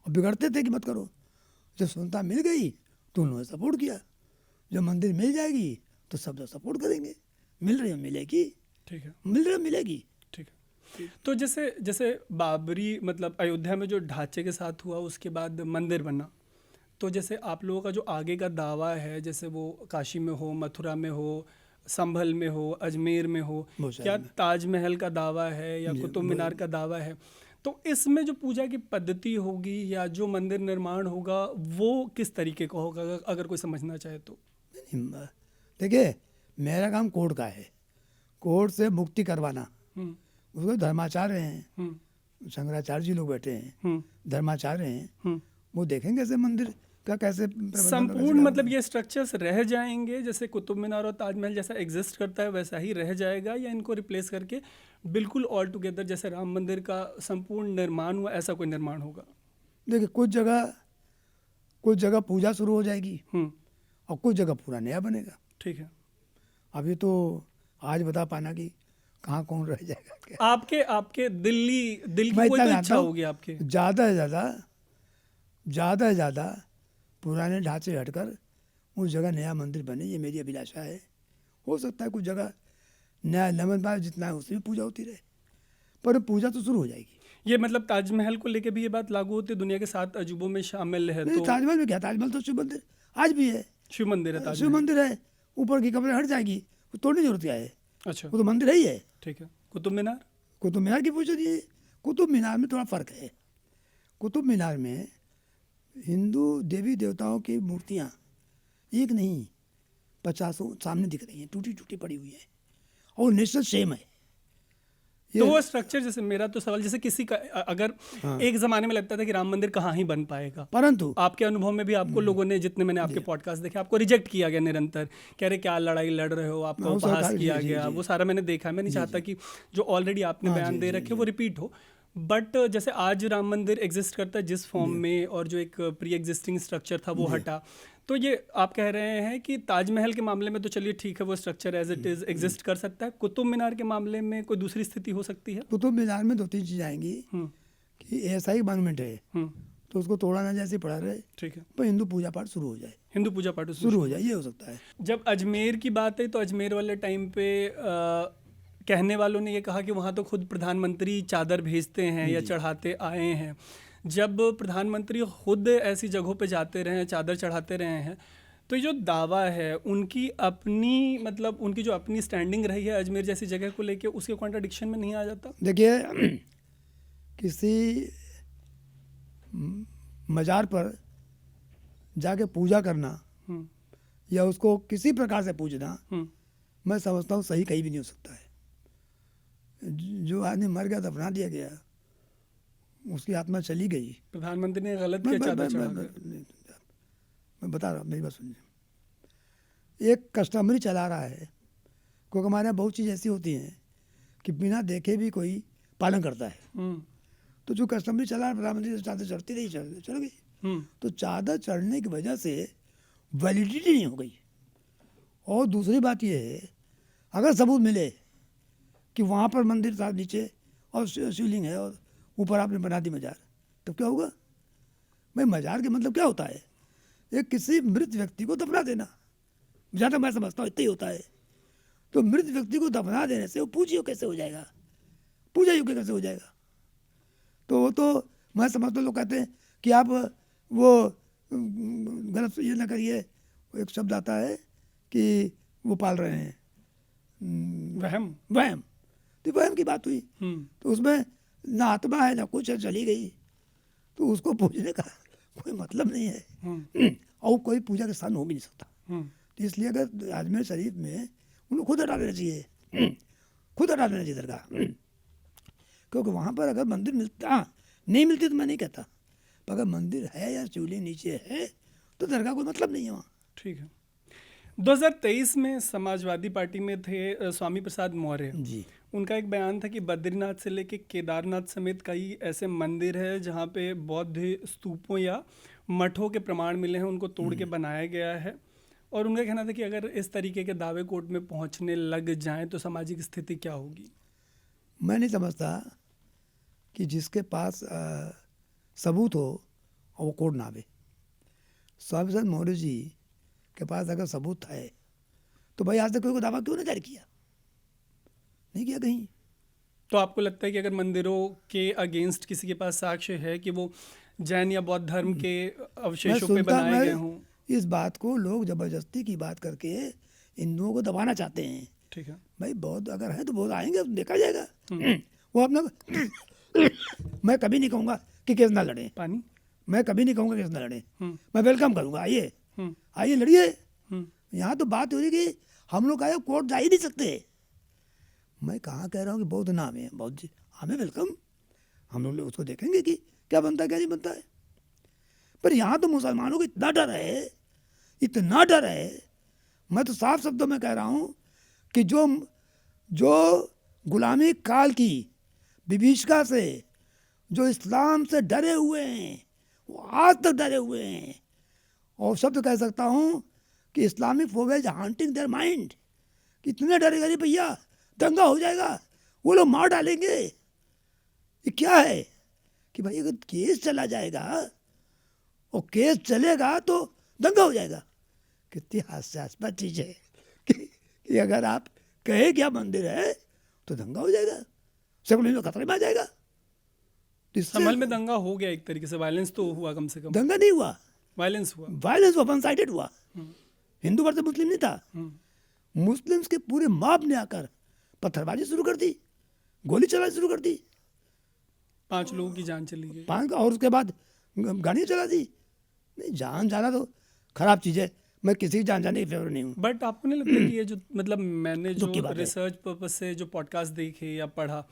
और बिगड़ते थे कि मत करो। जब सुनता मिल गई तो उन्होंने सपोर्ट किया। जब मंदिर मिल जाएगी तो सब लोग सपोर्ट करेंगे। मिल रही है मिलेगी, ठीक है, मिल रही है मिलेगी। ठीक है। तो जैसे बाबरी मतलब अयोध्या में जो ढांचे के साथ हुआ उसके बाद मंदिर बना, तो जैसे आप लोगों का जो आगे का दावा है, जैसे वो काशी में हो, मथुरा में हो, संभल में हो, अजमेर में हो, क्या ताजमहल का दावा है या कुतुब मीनार का दावा है, तो इसमें जो पूजा की पद्धति होगी या जो मंदिर निर्माण होगा वो किस तरीके का होगा, अगर कोई समझना चाहे तो? देखिए, मेरा काम कोर्ट का है, कोर्ट से मुक्ति करवाना। उसको धर्माचार्य हैं, शंकराचार्य जी लोग बैठे हैं, धर्माचार्य हैं, वो देखेंगे ऐसे मंदिर का कैसे संपूर्ण मतलब ये स्ट्रक्चर्स रह जाएंगे, जैसे कुतुब मीनार और ताजमहल जैसा एग्जिस्ट करता है वैसा ही रह जाएगा, या इनको रिप्लेस करके बिल्कुल ऑल टुगेदर जैसे राम मंदिर का संपूर्ण निर्माण हुआ ऐसा कोई निर्माण होगा? देखिए, कुछ जगह पूजा शुरू हो जाएगी और कुछ जगह पूरा नया बनेगा। ठीक है। अभी तो आज बता पाना कि कहाँ कौन रह जाएगा क्या। आपके दिल की कोई तो इच्छा होगी आपके? ज़्यादा से ज़्यादा पुराने ढांचे हटकर उस जगह नया मंदिर बने, ये मेरी अभिलाषा है। हो सकता है कुछ जगह नया नमन भाव जितना है उसमें पूजा होती रहे, पर पूजा तो शुरू हो जाएगी। ये मतलब ताजमहल को लेके भी ये बात लागू होती है, दुनिया के 7 अजूबों में शामिल है। तो ताजमहल में क्या, ताजमहल तो शिव मंदिर आज भी है, शिव मंदिर है, शिव मंदिर है, ऊपर की कब्रें हट जाएगी, वो तोड़ने की जरूरत क्या है? अच्छा, वो तो मंदिर ही है। ठीक है। कुतुब मीनार की पूछो जी, कुतुब मीनार में थोड़ा फर्क है। कुतुब मीनार में हिंदू देवी देवताओं की मूर्तियाँ एक नहीं 50 सामने दिख रही हैं, टूटी टूटी पड़ी हुई है, और नेशनल शेम है तो वो स्ट्रक्चर, जैसे मेरा तो सवाल, जैसे किसी का अगर एक जमाने में लगता था कि राम मंदिर कहाँ ही बन पाएगा, परंतु आपके अनुभव में भी आपको लोगों ने, जितने मैंने आपके पॉडकास्ट देखे, आपको रिजेक्ट किया गया निरंतर, कह रहे क्या लड़ाई लड़ रहे हो, आपको उपहास किया गया, वो सारा मैंने देखा है। मैं नहीं चाहता कि जो ऑलरेडी आपने बयान दे रखे वो रिपीट हो, बट जैसे आज राम मंदिर एग्जिस्ट करता है जिस फॉर्म में, और जो एक प्री एग्जिस्टिंग स्ट्रक्चर था वो हटा, तो ये आप कह रहे हैं कि ताजमहल के मामले में तो चलिए ठीक है, वो structure as it is exist कर सकता है, कुतुब मीनार के मामले में कोई दूसरी स्थिति हो सकती है? कुतुब मीनार में 2-3 चीज़ आएंगी कि ऐसा ही मॉन्यूमेंट है तो उसको तोड़ा ना जैसे पड़ा रहे, ठीक है, पर हिंदू पूजा पाठ शुरू हो जाए, हिंदू पूजा पाठ शुरू हो जाए, ये हो सकता है। जब अजमेर की बात है तो अजमेर वाले टाइम पे कहने वालों ने ये कहा कि वहाँ तो खुद प्रधानमंत्री चादर भेजते हैं या चढ़ाते आए हैं। जब प्रधानमंत्री खुद ऐसी जगहों पे जाते रहे हैं, चादर चढ़ाते रहे हैं, तो ये जो दावा है उनकी अपनी, मतलब उनकी जो अपनी स्टैंडिंग रही है अजमेर जैसी जगह को लेके, उसके कॉन्ट्राडिक्शन में नहीं आ जाता? देखिए, किसी मज़ार पर जाके पूजा करना या उसको किसी प्रकार से पूजना, मैं समझता हूँ सही कहीं भी नहीं हो सकता है। जो आदमी मर गया, दफना दिया गया, उसकी आत्मा चली गई। प्रधानमंत्री ने गलत किया चादर चढ़ा के। मैं बता रहा हूँ, मेरी बात सुनिए। एक कस्टमरी चला रहा है, क्योंकि हमारे यहाँ बहुत चीज़ ऐसी होती हैं कि बिना देखे भी कोई पालन करता है। तो जो कस्टमरी चला रहा है, प्रधानमंत्री से चादर चढ़ती रही, चढ़ गई, तो चादर चढ़ने की वजह से वैलिडिटी नहीं हो गई। और दूसरी बात यह है, अगर सबूत मिले कि वहाँ पर मंदिर था नीचे और शिवलिंग है और ऊपर आपने बना दी मज़ार, तो क्या होगा भाई? मज़ार के मतलब क्या होता है? एक किसी मृत व्यक्ति को दफना देना, जहाँ तक मैं समझता हूँ इतना ही होता है। तो मृत व्यक्ति को दफना देने से वो पूजा योग्य कैसे हो जाएगा? पूजा योग्य कैसे हो जाएगा? तो वो तो मैं समझता हूँ, लोग कहते हैं कि आप वो गलत ये ना करिए, एक शब्द आता है कि वो पाल रहे हैं वहम, तो वहम की बात हुई, तो उसमें ना आत्मा है ना कुछ है, चली गई, तो उसको पूजने का कोई मतलब नहीं है। और कोई पूजा के स्थान हो भी नहीं सकता। तो इसलिए अगर अजमेर शरीफ में उनको खुद हटा देना चाहिए, खुद हटा देना चाहिए दरगाह, क्योंकि वहाँ पर अगर मंदिर मिलता, नहीं मिलती तो मैं नहीं कहता, पर अगर मंदिर है या शिवलिंग नीचे है तो दरगाह कोई मतलब नहीं है वहाँ। ठीक है। 2023 में समाजवादी पार्टी में थे स्वामी प्रसाद मौर्य जी। उनका एक बयान था कि बद्रीनाथ से लेके केदारनाथ समेत कई ऐसे मंदिर है जहाँ पे बौद्ध स्तूपों या मठों के प्रमाण मिले हैं, उनको तोड़ के बनाया गया है। और उनका कहना था कि अगर इस तरीके के दावे कोर्ट में पहुँचने लग जाएं तो सामाजिक स्थिति क्या होगी? मैं नहीं समझता कि जिसके पास सबूत हो और वो कोर्ट ना आवे। स्वामी प्रसाद मौर्य जी के पास अगर सबूत है तो भाई आज तक कोई को दावा क्यों नहीं दायर किया? नहीं किया कहीं। तो आपको लगता है कि अगर मंदिरों के अगेंस्ट किसी के पास साक्ष्य है कि वो जैन या बौद्ध धर्म के अवशेषों पे बनाए गए हों? इस बात को लोग जबरदस्ती की बात करके हिंदुओं को दबाना चाहते हैं। ठीक है भाई, बौद्ध अगर है तो बौद्ध आएंगे, देखा जाएगा। वो अपना मैं कभी नहीं कहूँगा कि केस ना लड़े, पानी मैं कभी नहीं कहूँगा केस ना लड़े, मैं वेलकम करूँगा, आइए आइए लड़िए। यहाँ तो बात हो रही कि हम लोग आए कोर्ट जा ही नहीं सकते। मैं कहाँ कह रहा हूँ कि बौद्ध नाम है, बौद्ध जी हमें वेलकम, हम लोग उसको देखेंगे कि क्या बनता है क्या नहीं बनता है। पर यहाँ तो मुसलमानों को इतना डर है, इतना डर है, मैं तो साफ शब्दों में कह रहा हूँ कि जो गुलामी काल की विभीषिका से जो इस्लाम से डरे हुए हैं वो आज तक डरे हुए हैं। और शब्द कह सकता हूँ कि Islamic phobia is haunting their mind. कितने डरेगा रे भैया, दंगा हो जाएगा, वो लोग मार डालेंगे। ये क्या है कि भाई अगर केस चला जाएगा और केस चलेगा तो दंगा हो जाएगा। कितनी हास्यास्पद चीज़ है कि अगर आप कहे क्या मंदिर है तो दंगा हो जाएगा, सेकुलरिज्म में खतरे में आ जाएगा। संभल में दंगा हो गया, एक तरीके से वायलेंस तो हुआ, कम से कम दंगा नहीं हुआ, वायलेंस हुआ, वायलेंस वन साइडेड हुआ। हिंदू वर्सेस मुस्लिम नहीं था, मुस्लिम्स के पूरे मॉब ने आकर पत्थरबाजी शुरू कर दी, गोली चलानी शुरू कर दी, 5 लोगों की जान चली गई, 5 और उसके बाद गाड़ियाँ चला दी। नहीं, जान जाना तो खराब चीज़ है, मैं किसी की जान जाने की फेवर नहीं हूँ। बट आपको नहीं लगता कि ये जो मतलब मैंने दुख की जो बात है। रिसर्च पर्पस से जो पॉडकास्ट देखे या पढ़ा,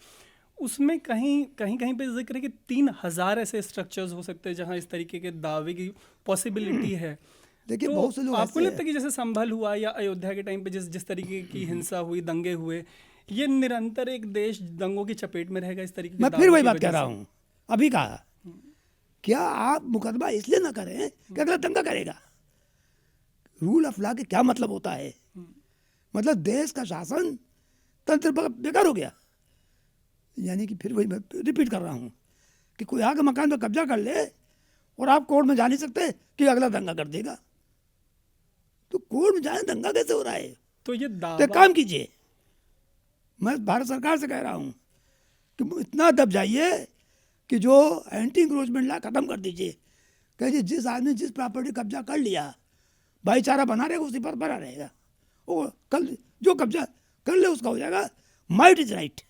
उसमें कहीं कहीं कहीं पे जिक्र है कि 3,000 ऐसे स्ट्रक्चर्स हो सकते हैं जहां इस तरीके के दावे की पॉसिबिलिटी है। देखिए तो बहुत से लोग आपको ऐसे लगता है कि जैसे संभल हुआ या अयोध्या के टाइम पे जिस जिस तरीके की हिंसा हुई, दंगे हुए, ये निरंतर एक देश दंगों की चपेट में रहेगा इस तरीके के मैं फिर दावों वही की बात कह वजह रहा से? हूँ, अभी कहा, क्या आप मुकदमा इसलिए ना करें कि अगला दंगा करेगा? रूल ऑफ लॉ के क्या मतलब होता है? मतलब देश का शासन तंत्र बेकार हो गया। यानी कि फिर वही मैं रिपीट कर रहा हूँ कि कोई आके मकान पर कब्जा कर ले और आप कोर्ट में जा नहीं सकते कि अगला दंगा कर देगा। तो कोर्ट में जाए, दंगा कैसे हो रहा है? तो ये तो एक दावा काम कीजिए, मैं भारत सरकार से कह रहा हूँ कि इतना दब जाइए कि जो एंटी इंक्रोचमेंट लॉ खत्म कर दीजिए। कहिए जिस आदमी जिस प्रॉपर्टी कब्जा कर लिया, भाईचारा बना रहेगा, उसी पर बना रहेगा। वो कल जो कब्जा कर ले उसका हो जाएगा। माइट इज राइट,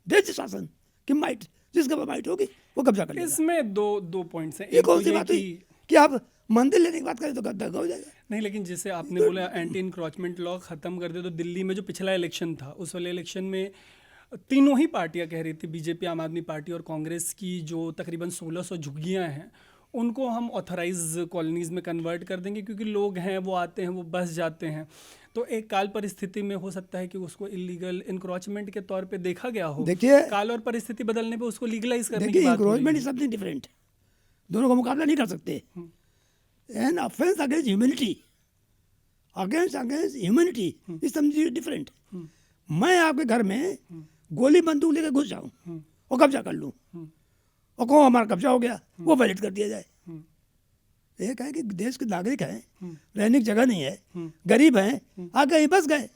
देश शासन कि माइट, जिसके पास माइट होगी वो कब्जा कर लेगा। इसमें दो पॉइंट्स हैं। ये एक तो कौन सी ये बात हुई कि कि आप मंदिर लेने की बात करें तो दंगा हो जाएगा? नहीं, लेकिन जैसे आपने बोला एंटी इंक्रोचमेंट लॉ खत्म कर दे, तो दिल्ली में जो पिछला इलेक्शन था उस वाले इलेक्शन में तीनों ही पार्टियां कह रही थी, बीजेपी, आम आदमी पार्टी और कांग्रेस, की जो तकरीबन 1600 झुग्गियां हैं उनको हम ऑथराइज कॉलोनीज में कन्वर्ट कर देंगे, क्योंकि लोग हैं वो आते हैं वो बस जाते हैं। तो एक काल परिस्थिति में हो सकता है कि उसको इलीगल इंक्रोचमेंट के तौर पे देखा गया हो। देखिए काल और परिस्थिति बदलने पे उसको लीगलाइज करने की देखिए, बात हो रही इंक्रोचमेंट है। Is something different. दोनों का मुकाबला नहीं कर सकते। An offence against humanity, against humanity is something different. मैं आपके घर में गोली बंदूक लेकर घुस जाऊं और कब्जा कर लूं और कहूँ हमारा कब्जा हो गया, वो वैलिड कर दिया जाए। एक है कि देश के नागरिक हैं, रहने की जगह नहीं है, गरीब हैं, आ गए बस गए,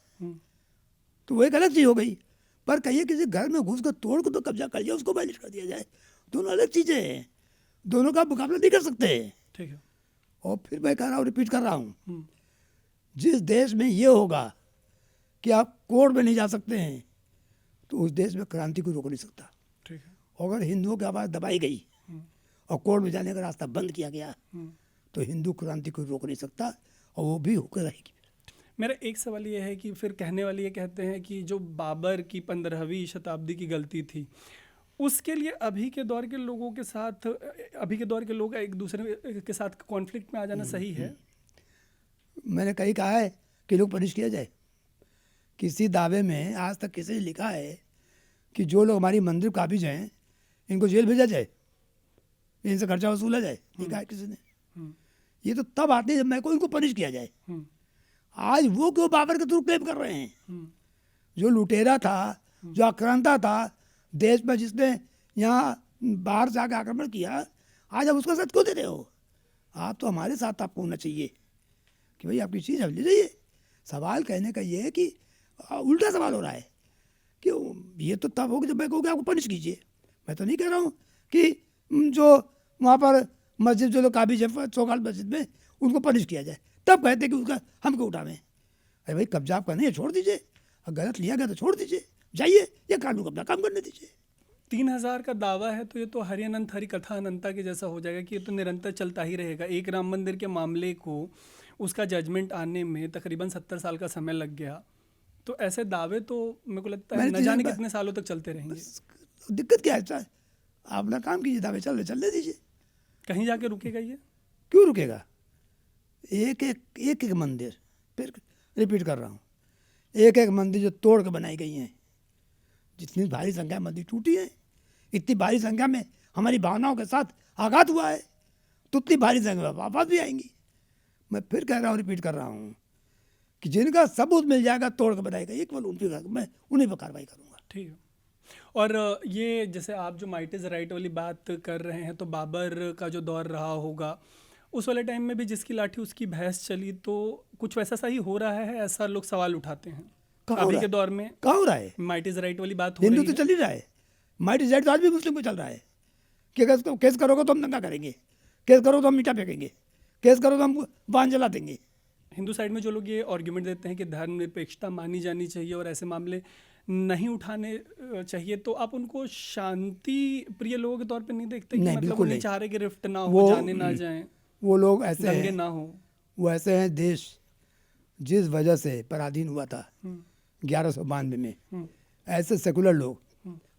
तो वो एक अलग चीज़ हो गई। पर कहिए किसी घर में घुस कर तोड़ को तो कब्जा कर लिया, उसको वैलिड कर दिया जाए, दोनों अलग चीज़ें हैं। दोनों का मुकाबला नहीं कर सकते। ठीक है। और फिर मैं कह रहा हूँ, रिपीट कर रहा हूँ, जिस देश में ये होगा कि आप कोर्ट में नहीं जा सकते हैं, तो उस देश में क्रांति को रोक नहीं सकता। ठीक है। अगर हिंदुओं की आवाज़ दबाई गई और कोर्ट में जाने का रास्ता बंद किया गया, तो हिंदू क्रांति को रोक नहीं सकता और वो भी होकर रहेगी। मेरा एक सवाल ये है कि फिर कहने वाले ये कहते हैं कि जो बाबर की 15वीं शताब्दी की गलती थी, उसके लिए अभी के दौर के लोगों के साथ, अभी के दौर के लोग एक दूसरे के साथ कॉन्फ्लिक्ट में आ जाना सही है? मैंने कहीं कहा है कि लोग पनिश किया जाए। किसी दावे में आज तक किसी ने लिखा है कि जो लोग हमारी मंदिर काबिज हैं इनको जेल भेजा जाए, इनसे खर्चा वसूला जाए? लिखा है किसी ने? ये तो तब आते जब मैं को इनको पनिश किया जाए। आज वो क्यों बाबर के थ्रू क्लेम कर रहे हैं? जो लुटेरा था, जो आक्रांता था देश में, जिसने यहाँ बाहर से आकर आक्रमण किया, आज आप उसका साथ क्यों दे रहे हो? आप तो हमारे साथ आपको होना चाहिए कि भाई आपकी चीज़ अब ले जाइए। सवाल कहने का ये है कि उल्टा सवाल हो रहा है कि ये तो तब होगा जब मैं कहूँगा आपको पनिश कीजिए। मैं तो नहीं कह रहा हूँ कि जो वहाँ पर मस्जिद, जो लोग काबिज है चौकाल मस्जिद में, उनको पनिश किया जाए। तब कहते कि उसका हम क्यों उठावें? अरे भाई कब्जा आप करने छोड़ दीजिए, और गलत लिया गया तो छोड़ दीजिए, जाइए, ये कानून को अपना काम करने दीजिए। 3000 का दावा है तो ये तो हरि अनंत हरि कथा अनंता के जैसा हो जाएगा कि ये तो निरंतर चलता ही रहेगा। एक राम मंदिर के मामले को उसका जजमेंट आने में तकरीबन 70 साल का समय लग गया। तो ऐसे दावे तो मेरे को लगता है न जाने कितने सालों तक चलते रहेंगे। दिक्कत क्या है? आप अपना काम कीजिए, दावे चलने दीजिए। कहीं जाके रुकेगा ये? क्यों रुकेगा? एक मंदिर, फिर रिपीट कर रहा हूँ, एक मंदिर जो तोड़ के बनाई गई हैं, जितनी भारी संख्या में मंदिर टूटी है, इतनी भारी संख्या में हमारी भावनाओं के साथ आघात हुआ है, तो उतनी भारी संख्या में वापस भी आएंगी। मैं फिर कह रहा हूँ, रिपीट कर रहा हूँ कि जिनका सबूत मिल जाएगा तोड़ के बनाएगा, एक बार मैं उन्हीं पर कार्रवाई करूँगा। ठीक है। और ये जैसे आप जो माइट इज़ राइट वाली बात कर रहे हैं, तो बाबर का जो दौर रहा होगा उस वाले टाइम में भी जिसकी लाठी उसकी भैंस चली, तो कुछ वैसा सा ही हो रहा है, ऐसा लोग सवाल उठाते हैं। अभी के दौर में कहाँ हो रहा है? माइट इज़ राइट वाली बात हो हिंदू रही तो है। चल ही रहा है। माइट इज राइट तो आज भी मुस्लिम को चल रहा है कि अगर केस करोगे तो हम दंगा करेंगे, केस करो तो हम मीठा फेंकेंगे, केस करो तो हम वाहन जला देंगे। हिंदू साइड में जो लोग ये आर्ग्यूमेंट देते हैं कि धर्मनिरपेक्षता मानी जानी चाहिए और ऐसे मामले नहीं उठाने चाहिए, तो आप उनको शांति प्रिय लोगों के तौर पे नहीं देखते कि नहीं, मतलब बिल्कुल वो नहीं नहीं। चाह रहे कि रिफ्ट ना हो, जाने ना जाएं, वो लोग ऐसे दंगे हैं, ना हो? वो ऐसे हैं देश जिस वजह से पराधीन हुआ था 1192 में, ऐसे सेकुलर लोग,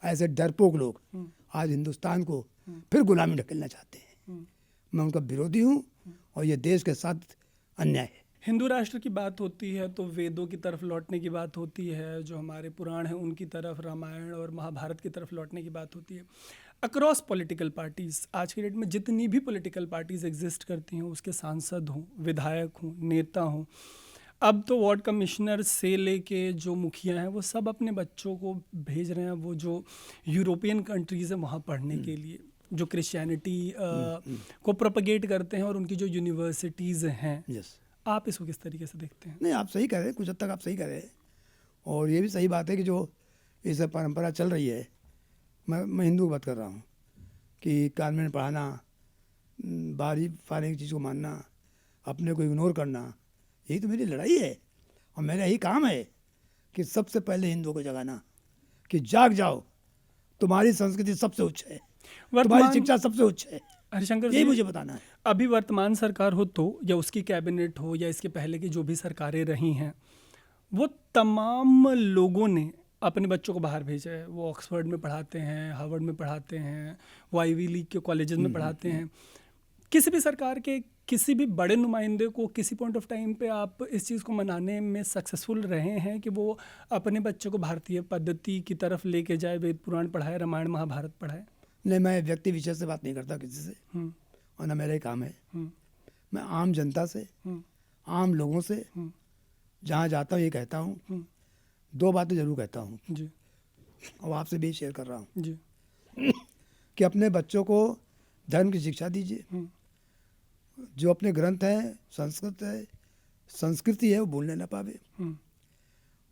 ऐसे डरपोक लोग आज हिंदुस्तान को फिर गुलामी ढकेलना चाहते हैं। मैं उनका विरोधी हूँ और ये देश के साथ अन्याय है। हिंदू राष्ट्र की बात होती है तो वेदों की तरफ लौटने की बात होती है, जो हमारे पुराण हैं उनकी तरफ, रामायण और महाभारत की तरफ लौटने की बात होती है। अक्रॉस पॉलिटिकल पार्टीज़, आज की डेट में जितनी भी पॉलिटिकल पार्टीज़ एग्जिस्ट करती हैं, उसके सांसद हों, विधायक हों, नेता हों, अब तो वार्ड कमिश्नर से लेके जो मुखिया हैं वो सब अपने बच्चों को भेज रहे हैं वो जो यूरोपियन कंट्रीज़ हैं वहाँ पढ़ने के लिए, जो क्रिश्चियनिटी को प्रोपगेट करते हैं, और उनकी जो यूनिवर्सिटीज़ हैं। यस, आप इसको किस तरीके से देखते हैं? नहीं, आप सही कह रहे हैं, कुछ हद तक आप सही कह रहे हैं, और ये भी सही बात है कि जो इस परंपरा चल रही है, मैं हिंदू की बात कर रहा हूँ, कि कॉन्वेंट पढ़ाना, बाहरी फारगी चीज़ को मानना, अपने को इग्नोर करना, यही तो मेरी लड़ाई है। और मेरा यही काम है कि सबसे पहले हिंदुओं को जगाना कि जाग जाओ, तुम्हारी संस्कृति सबसे उच्च है, तुम्हारी शिक्षा सबसे उच्च है, हरिशंकर यही जी, मुझे बताना है। अभी वर्तमान सरकार हो तो, या उसकी कैबिनेट हो, या इसके पहले की जो भी सरकारें रही हैं, वो तमाम लोगों ने अपने बच्चों को बाहर भेजा है। वो ऑक्सफोर्ड में पढ़ाते हैं, हार्वर्ड में पढ़ाते हैं, वो आईवी लीग के कॉलेजेस में पढ़ाते हैं। किसी भी सरकार के किसी भी बड़े नुमाइंदे को किसी पॉइंट ऑफ टाइम पे आप इस चीज़ को मनाने में सक्सेसफुल रहे हैं कि वो अपने बच्चों को भारतीय पद्धति की तरफ लेके जाए, वेद पुराण पढ़ाए, रामायण महाभारत पढ़ाए? नहीं, मैं व्यक्ति विशेष से बात नहीं करता किसी से, और ना मेरा ही काम है। मैं आम जनता से, आम लोगों से जहाँ जाता हूँ ये कहता हूँ, दो बातें जरूर कहता हूँ जी, और आपसे भी शेयर कर रहा हूँ जी, कि अपने बच्चों को धर्म की शिक्षा दीजिए, जो अपने ग्रंथ हैं, संस्कृत है, संस्कृति है, वो भूलने ना पावे,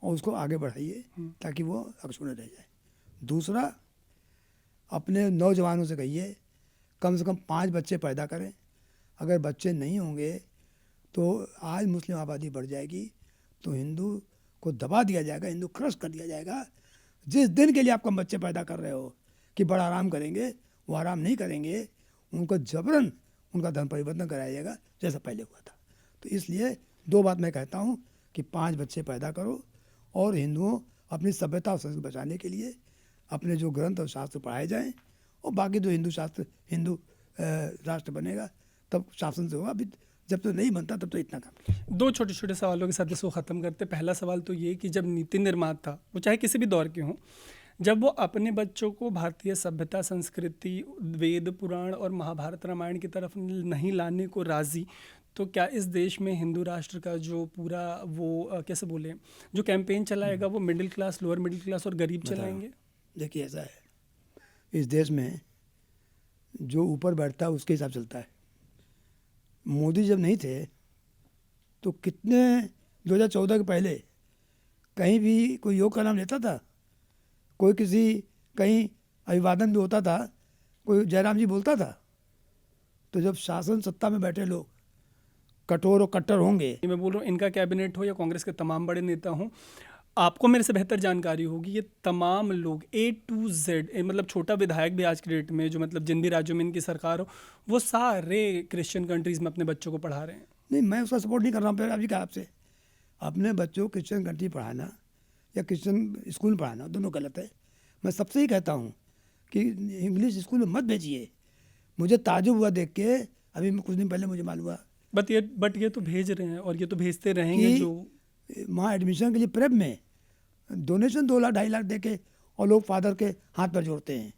और उसको आगे बढ़ाइए ताकि वो अक्षुण्ण रह जाए। दूसरा, अपने नौजवानों से कहिए कम से कम 5 बच्चे पैदा करें। अगर बच्चे नहीं होंगे तो आज मुस्लिम आबादी बढ़ जाएगी, तो हिंदू को दबा दिया जाएगा, हिंदू क्रश कर दिया जाएगा। जिस दिन के लिए आप कम बच्चे पैदा कर रहे हो कि बड़ा आराम करेंगे, वो आराम नहीं करेंगे, उनको जबरन उनका धर्म परिवर्तन कराया जाएगा जैसा पहले हुआ था। तो इसलिए 2 बात मैं कहता हूँ कि 5 बच्चे पैदा करो, और हिंदुओं अपनी सभ्यता और संस्कृति बचाने के लिए अपने जो ग्रंथ और शास्त्र पढ़ाए जाएं, और बाकी जो हिंदू शास्त्र, हिंदू राष्ट्र बनेगा तब शासन से होगा। अभी जब तो नहीं बनता तब तो इतना काम। 2 छोटे छोटे सवालों के साथ इसको ख़त्म करते। पहला सवाल तो ये कि जब नीति निर्माता, वो चाहे किसी भी दौर के हों, जब वो अपने बच्चों को भारतीय सभ्यता, संस्कृति, वेद पुराण और महाभारत रामायण की तरफ नहीं लाने को राज़ी, तो क्या इस देश में हिंदू राष्ट्र का जो पूरा वो कैसे बोले, जो कैंपेन चलाएगा वो middle class, lower middle class और गरीब चलाएंगे? देखिए, ऐसा है, इस देश में जो ऊपर बैठता है उसके हिसाब चलता है। मोदी जब नहीं थे तो कितने 2014 के पहले कहीं भी कोई योग का नाम लेता था? कोई किसी कहीं अभिवादन भी होता था, कोई जयराम जी बोलता था? तो जब शासन सत्ता में बैठे लोग कठोर और कट्टर होंगे, मैं बोल रहा हूँ इनका कैबिनेट हो या कांग्रेस के तमाम बड़े नेता हों, आपको मेरे से बेहतर जानकारी होगी, ये तमाम लोग A to Z, मतलब छोटा विधायक भी आज की डेट में, जो मतलब जिन भी राज्यों में इनकी सरकार हो, वो सारे क्रिश्चियन कंट्रीज़ में अपने बच्चों को पढ़ा रहे हैं। नहीं, मैं उसका सपोर्ट नहीं कर रहा हूँ। फिर अभी कहा आपसे, अपने बच्चों को क्रिश्चियन कंट्री पढ़ाना या क्रिश्चियन स्कूल में पढ़ाना दोनों गलत है। मैं सबसे ही कहता हूँ कि इंग्लिश स्कूल में मत भेजिए। मुझे ताजुब हुआ देख के, अभी कुछ दिन पहले मुझे मालूम हुआ बट ये तो भेज रहे हैं और ये तो भेजते रहेंगे। जो वहाँ एडमिशन के लिए प्रेप में डोनेशन 2 लाख 2.5 लाख दे के और लोग फादर के हाथ पर जोड़ते हैं,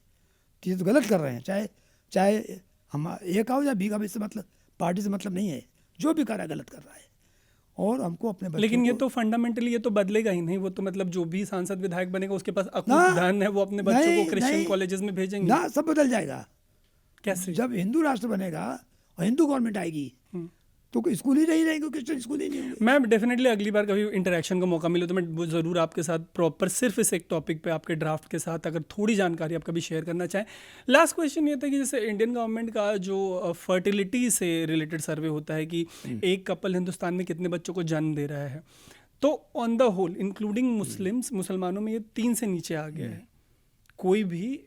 तो ये तो गलत कर रहे हैं। चाहे हम ए का हो या बी का, इससे मतलब पार्टी से मतलब नहीं है, जो भी कर रहा है गलत कर रहा है। और हमको अपने बच्चों लेकिन ये तो फंडामेंटली ये तो बदलेगा ही नहीं। वो तो मतलब जो भी सांसद विधायक बनेगा उसके पास अकूत धन है, वो अपने बच्चों को क्रिश्चियन कॉलेजेस में भेजेंगे ना, सब बदल जाएगा। कैसे? जब हिंदू राष्ट्र बनेगा और हिंदू गवर्नमेंट आएगी तो स्कूल ही नहीं रहेंगे, क्रिश्चियन स्कूल ही नहीं होंगे। मैं डेफिनेटली अगली बार कभी इंटरेक्शन का मौका मिले तो मैं ज़रूर आपके साथ प्रॉपर सिर्फ इस एक टॉपिक पे आपके ड्राफ्ट के साथ अगर थोड़ी जानकारी आप कभी शेयर करना चाहें। लास्ट क्वेश्चन ये था कि जैसे इंडियन गवर्नमेंट का जो फर्टिलिटी से रिलेटेड सर्वे होता है कि एक कपल हिंदुस्तान में कितने बच्चों को जन्म दे रहा है, तो ऑन द होल इंक्लूडिंग मुसलमानों में ये 3 से नीचे आ गया है। कोई भी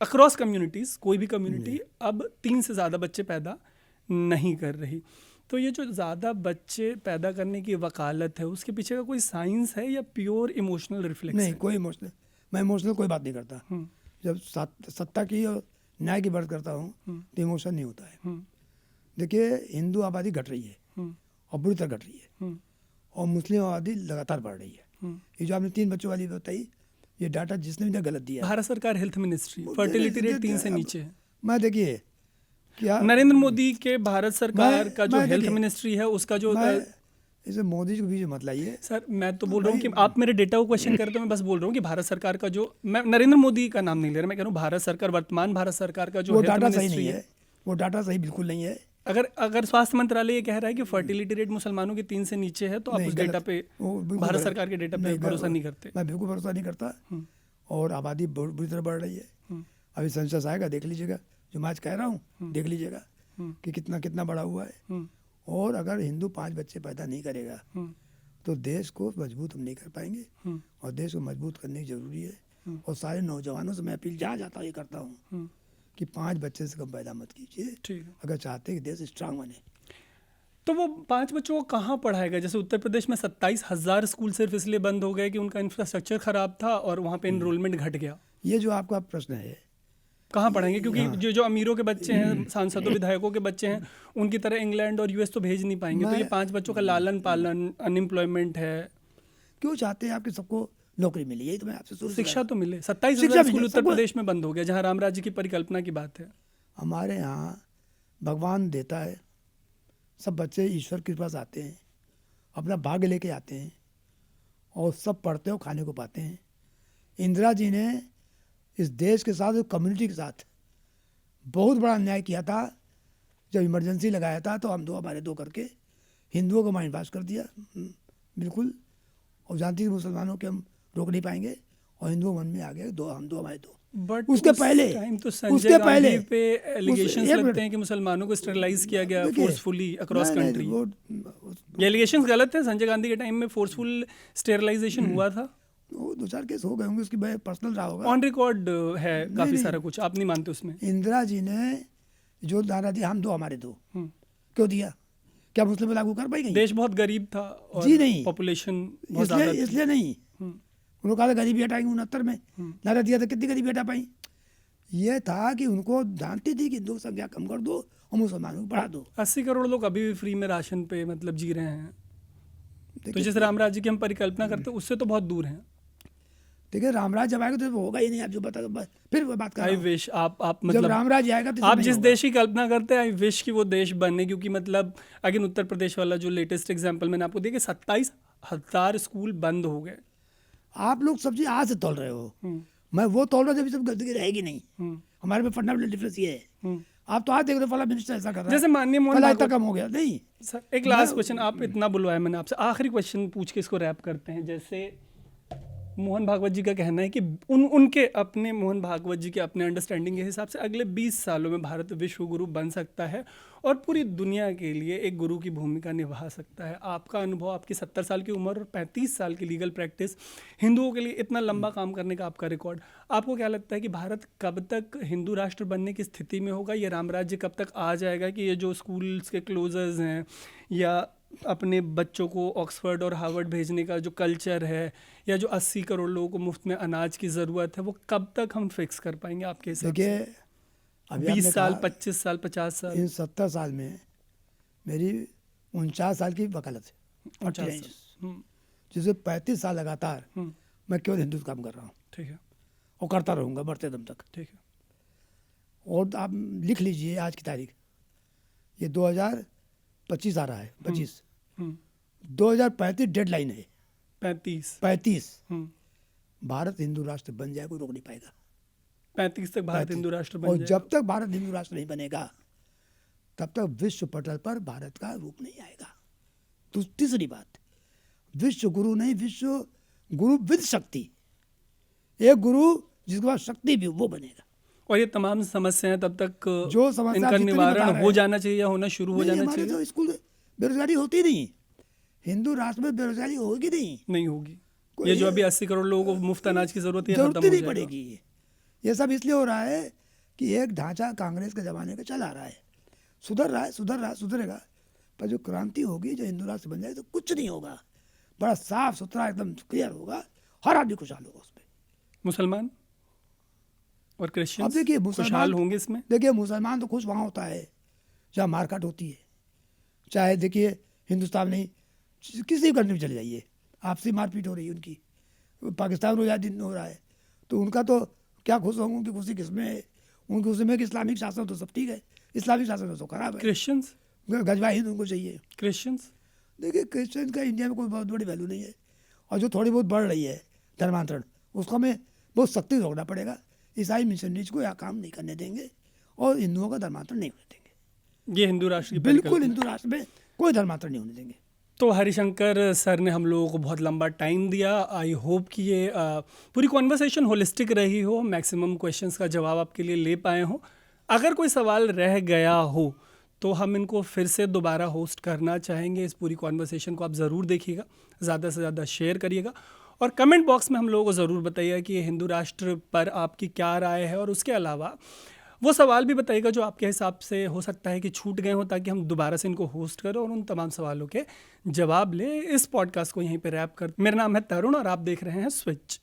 अक्रॉस कम्युनिटीज़, कोई भी कम्युनिटी अब 3 से ज़्यादा बच्चे पैदा नहीं कर रही। तो ये जो ज़्यादा बच्चे पैदा करने की वकालत है, उसके पीछे का कोई साइंस है या प्योर इमोशनल रिफ्लेक्स नहीं, है? कोई इमोशनल, मैं इमोशनल कोई बात नहीं करता। जब सत्ता की और न्याय की बात करता हूँ तो इमोशन नहीं होता है। देखिए, हिंदू आबादी घट रही है और बुरी तरह घट रही है, और मुस्लिम आबादी लगातार बढ़ रही है। ये जो आपने 3 बच्चों वाली बताई, ये डाटा जिसने भी गलत दिया है। भारत सरकार हेल्थ मिनिस्ट्री, फर्टिलिटी रेट 3 से नीचे है। मैं देखिए क्या नरेंद्र मोदी के भारत सरकार का जो मैं हेल्थ देखिए, मिनिस्ट्री है उसका जो इसे मोदी जी को बीच में मत लाइए। सर, मैं तो बोल रहा हूँ कि आप मेरे डेटा को क्वेश्चन करते हो, मैं बस बोल रहा हूँ कि भारत सरकार का जो, मैं नरेंद्र मोदी का नाम नहीं ले रहा, मैं कह रहा हूँ भारत सरकार, वर्तमान भारत सरकार का जो वो हेल्थ डाटा सही मिनिस्ट्री नहीं है, वो डाटा सही बिल्कुल नहीं है। अगर स्वास्थ्य मंत्रालय ये कह रहा है कि फर्टिलिटी रेट मुसलमानों के 3 से नीचे है, तो आप नहीं, उस गलत। डेटा पे, वो बिल्कुल भारत गलत। सरकार के डेटा पे भरोसा नहीं करते। मैं बिल्कुल भरोसा नहीं करता। और आबादी बुरी तरह बढ़ रही है। अभी सेंसस आएगा, देख लीजिएगा, जो मैं आज कह रहा हूँ देख लीजिएगा कि कितना कितना बड़ा हुआ है। और अगर हिंदू 5 बच्चे पैदा नहीं करेगा तो देश को मजबूत हम नहीं कर पाएंगे, और देश को मजबूत करने की जरूरी है। और सारे नौजवानों से मैं अपील जहाँ जाता हूँ ये करता हूँ कि 5 बच्चे से कम पैदा मत कीजिए, ठीक है। अगर चाहते हैं कि देश स्ट्रांग बने। तो वो 5 बच्चों को कहाँ पढ़ाएगा? जैसे उत्तर प्रदेश में 27,000 स्कूल सिर्फ इसलिए बंद हो गए कि उनका इंफ्रास्ट्रक्चर खराब था और वहाँ पे एनरोलमेंट घट गया। ये जो आपका प्रश्न है, कहाँ पढ़ाएंगे? क्योंकि जो अमीरों के बच्चे हैं, सांसदों विधायकों के बच्चे हैं, उनकी तरह इंग्लैंड और यूएस तो भेज नहीं पाएंगे। तो ये 5 बच्चों का लालन पालन, अनएम्प्लॉयमेंट है। क्यों चाहते हैं आपकी सबको नौकरी मिले? यही तो मैं आपसे शुरू से शिक्षा तो मिले। 27,000 शिक्षा स्कूल मिले, उत्तर सबको। प्रदेश में बंद हो गया, जहाँ राम राज्य की परिकल्पना की बात है। हमारे यहाँ भगवान देता है, सब बच्चे ईश्वर के पास आते हैं, अपना भाग्य लेके आते हैं, और सब पढ़ते हो खाने को पाते हैं। इंदिरा जी ने इस देश के साथ, कम्युनिटी के साथ बहुत बड़ा अन्याय किया था। जब इमरजेंसी लगाया था तो हम दो हमारे दो करके हिंदुओं को माइंड वाश कर दिया, बिल्कुल। और जानती थी मुसलमानों के हम रोक नहीं पाएंगे, और हिंदुओं मन में आ गया दो हम दो हमारे दो। बट उसके पहले टाइम तो संजय गांधी पे एलिगेशंस लगते हैं कि मुसलमानों को स्टरलाइज किया गया फोर्सफुली अक्रॉस कंट्री। ये एलिगेशंस गलत है? संजय गांधी के टाइम में फोर्सफुल स्टेरलाइजेशन हुआ था? वो 2-4 केस हो गए होंगे, उसकी पर्सनल रहा होगा। ऑन रिकॉर्ड है काफी सारा कुछ, आप नहीं मानते उसमें? इंदिरा जी ने जो नारा दिया, हम दो हमारे दो, क्यों दिया? क्या मुस्लिम पे लागू कर पाएंगे? देश बहुत गरीब था और जी नहीं, पॉपुलेशन बहुत ज्यादा थी। इसलिए नहीं। उन्होंने कहा था गरीबी हटाएंगे 69 में, नारा दिया था, कितनी गरीबी हटा पाई? ये था कि उनको जानती थी कि हिंदुओं की संख्या कम कर दो और मुसलमानों को बढ़ा दो। 80 करोड़ लोग अभी भी फ्री में राशन पे मतलब जी रहे हैं। तो जिस राम राज्य की हम परिकल्पना करते हैं उससे तो बहुत दूर हैं। देखिए, रामराज जब आएगा तो वो होगा ही नहीं। आप जो बता दो, फिर वो बात कर आई विश आप जब मतलब रामराज आएगा तो आप जिस देश की कल्पना करते हैं, आई विश कि वो देश बने। क्योंकि मतलब अगेन उत्तर प्रदेश वाला जो लेटेस्ट एग्जांपल मैंने आपको दिया कि 27,000 स्कूल बंद हो गए। आप लोग सब चीज आज से तोल रहे हो, मैं वो तोल रहा हूँ जब सब गलती रहेगी नहीं। हमारे में फंडामेंटल डिफरेंस ये है। आप तो आज देख रहे हो फला मिनिस्टर ऐसा कर रहा है, जैसे माननीय मोहन फला भागवत इतना कम हो गया। नहीं सर, एक लास्ट क्वेश्चन, आप इतना बुलवाया मैंने आपसे, आखिरी क्वेश्चन पूछ के इसको रैप करते हैं। जैसे मोहन भागवत जी का कहना है कि उनके अपने मोहन भागवत जी के अपने अंडरस्टैंडिंग के हिसाब से अगले 20 सालों में भारत विश्व गुरु बन सकता है और पूरी दुनिया के लिए एक गुरु की भूमिका निभा सकता है। आपका अनुभव, आपकी 70 साल की उम्र और 35 साल की लीगल प्रैक्टिस, हिंदुओं के लिए इतना लंबा काम करने का आपका रिकॉर्ड, आपको क्या लगता है कि भारत कब तक हिंदू राष्ट्र बनने की स्थिति में होगा? ये रामराज्य कब तक आ जाएगा कि ये जो स्कूल्स के क्लोजर्स हैं या अपने बच्चों को ऑक्सफोर्ड और हार्वर्ड भेजने का जो कल्चर है, या जो 80 करोड़ लोगों को मुफ्त में अनाज की ज़रूरत है, वो कब तक हम फिक्स कर पाएंगे आपके हिसाब से? देखिए, अभी 20 साल, 25 साल, 50 साल? इन 70 साल में मेरी 49 साल की वकालत है, 50 साल, जिससे 35 साल लगातार मैं केवल हिंदू काम कर रहा हूँ। ठीक है। और करता रहूँगा मरते दम तक। ठीक है। और आप लिख लीजिए आज की तारीख, ये 2025 आ रहा है, 25, 2035 डेडलाइन है। 35 भारत हिंदू राष्ट्र बन जाए, कोई रोक नहीं पाएगा। 35 तक भारत हिंदू राष्ट्र बन और जाएगा। जब तक भारत हिंदू राष्ट्र नहीं बनेगा तब तक विश्व पटल पर भारत का रूप नहीं आएगा। तो तीसरी बात, विश्व गुरु नहीं, विश्व गुरु विद शक्ति। एक गुरु जिसके पास शक्ति भी वो बनेगा। और ये तमाम समस्याएं तब तक जो समस्या इनका जितनी बता निवारण रहे हो हैं, जाना चाहिए या होना शुरू हो जाना हमारे चाहिए? तो स्कूल बेरोजगारी होती नहीं, हिंदू राष्ट्र में बेरोजगारी होगी नहीं होगी। ये जो अभी 80 करोड़ लोगों को मुफ्त अनाज की जरूरत है, जरूरत खत्म हो नहीं जाएगा। पड़ेगी। ये सब इसलिए हो रहा है कि एक ढांचा कांग्रेस के जमाने का चला आ रहा है, सुधर रहा है, सुधरेगा। पर जो क्रांति होगी, जो हिंदू राष्ट्र बन जाए, तो कुछ नहीं होगा, बड़ा साफ सुथरा एकदम क्लियर होगा, हर आदमी खुशहाल होगा उसमें। मुसलमान और अब क्रिश्चियंस देखिए खुशहाल मुसलमान होंगे इसमें? देखिए मुसलमान तो खुश वहाँ होता है जहाँ मारकाट होती है, चाहे देखिए हिंदुस्तान नहीं, किसी कंट्री में चले जाइए, आपसी मारपीट हो रही है उनकी, पाकिस्तान में दिन हो रहा है, तो उनका तो क्या खुश होंगे, उनकी खुशी किसमें है? उनकी खुशी में कि इस्लामिक शासन तो सब ठीक है, इस्लामिक शासन तो खराब है, क्रिश्चियंस गजवा हिंद उनको चाहिए। क्रिश्चियंस देखिए क्रिश्चियन का इंडिया में कोई बहुत बड़ी वैल्यू नहीं है, और जो थोड़ी बहुत बढ़ रही है धर्मांतरण, उसको हमें बहुत सख्ती से रोकना पड़ेगा। ईसाई मिशनरीज को यह काम नहीं करने देंगे और हिंदुओं का धर्मांतरण नहीं होने देंगे, ये हिंदू राष्ट्र की बिल्कुल परिकल्पना। हिंदू राष्ट्र में कोई धर्मांतरण नहीं होने देंगे। तो हरिशंकर सर ने हम लोगों को बहुत लंबा टाइम दिया। आई होप कि ये पूरी कॉन्वर्सेशन होलिस्टिक रही हो, मैक्सिमम क्वेश्चंस का जवाब आपके लिए ले पाए हो। अगर कोई सवाल रह गया हो तो हम इनको फिर से दोबारा होस्ट करना चाहेंगे। इस पूरी कॉन्वर्सेशन को आप ज़रूर देखिएगा, ज़्यादा से ज़्यादा शेयर करिएगा, और कमेंट बॉक्स में हम लोगों को ज़रूर बताइएगा कि हिंदू राष्ट्र पर आपकी क्या राय है, और उसके अलावा वो सवाल भी बताइएगा जो आपके हिसाब से हो सकता है कि छूट गए हों, ताकि हम दोबारा से इनको होस्ट करें और उन तमाम सवालों के जवाब लें। इस पॉडकास्ट को यहीं पे रैप कर, मेरा नाम है तरुण और आप देख रहे हैं स्विच।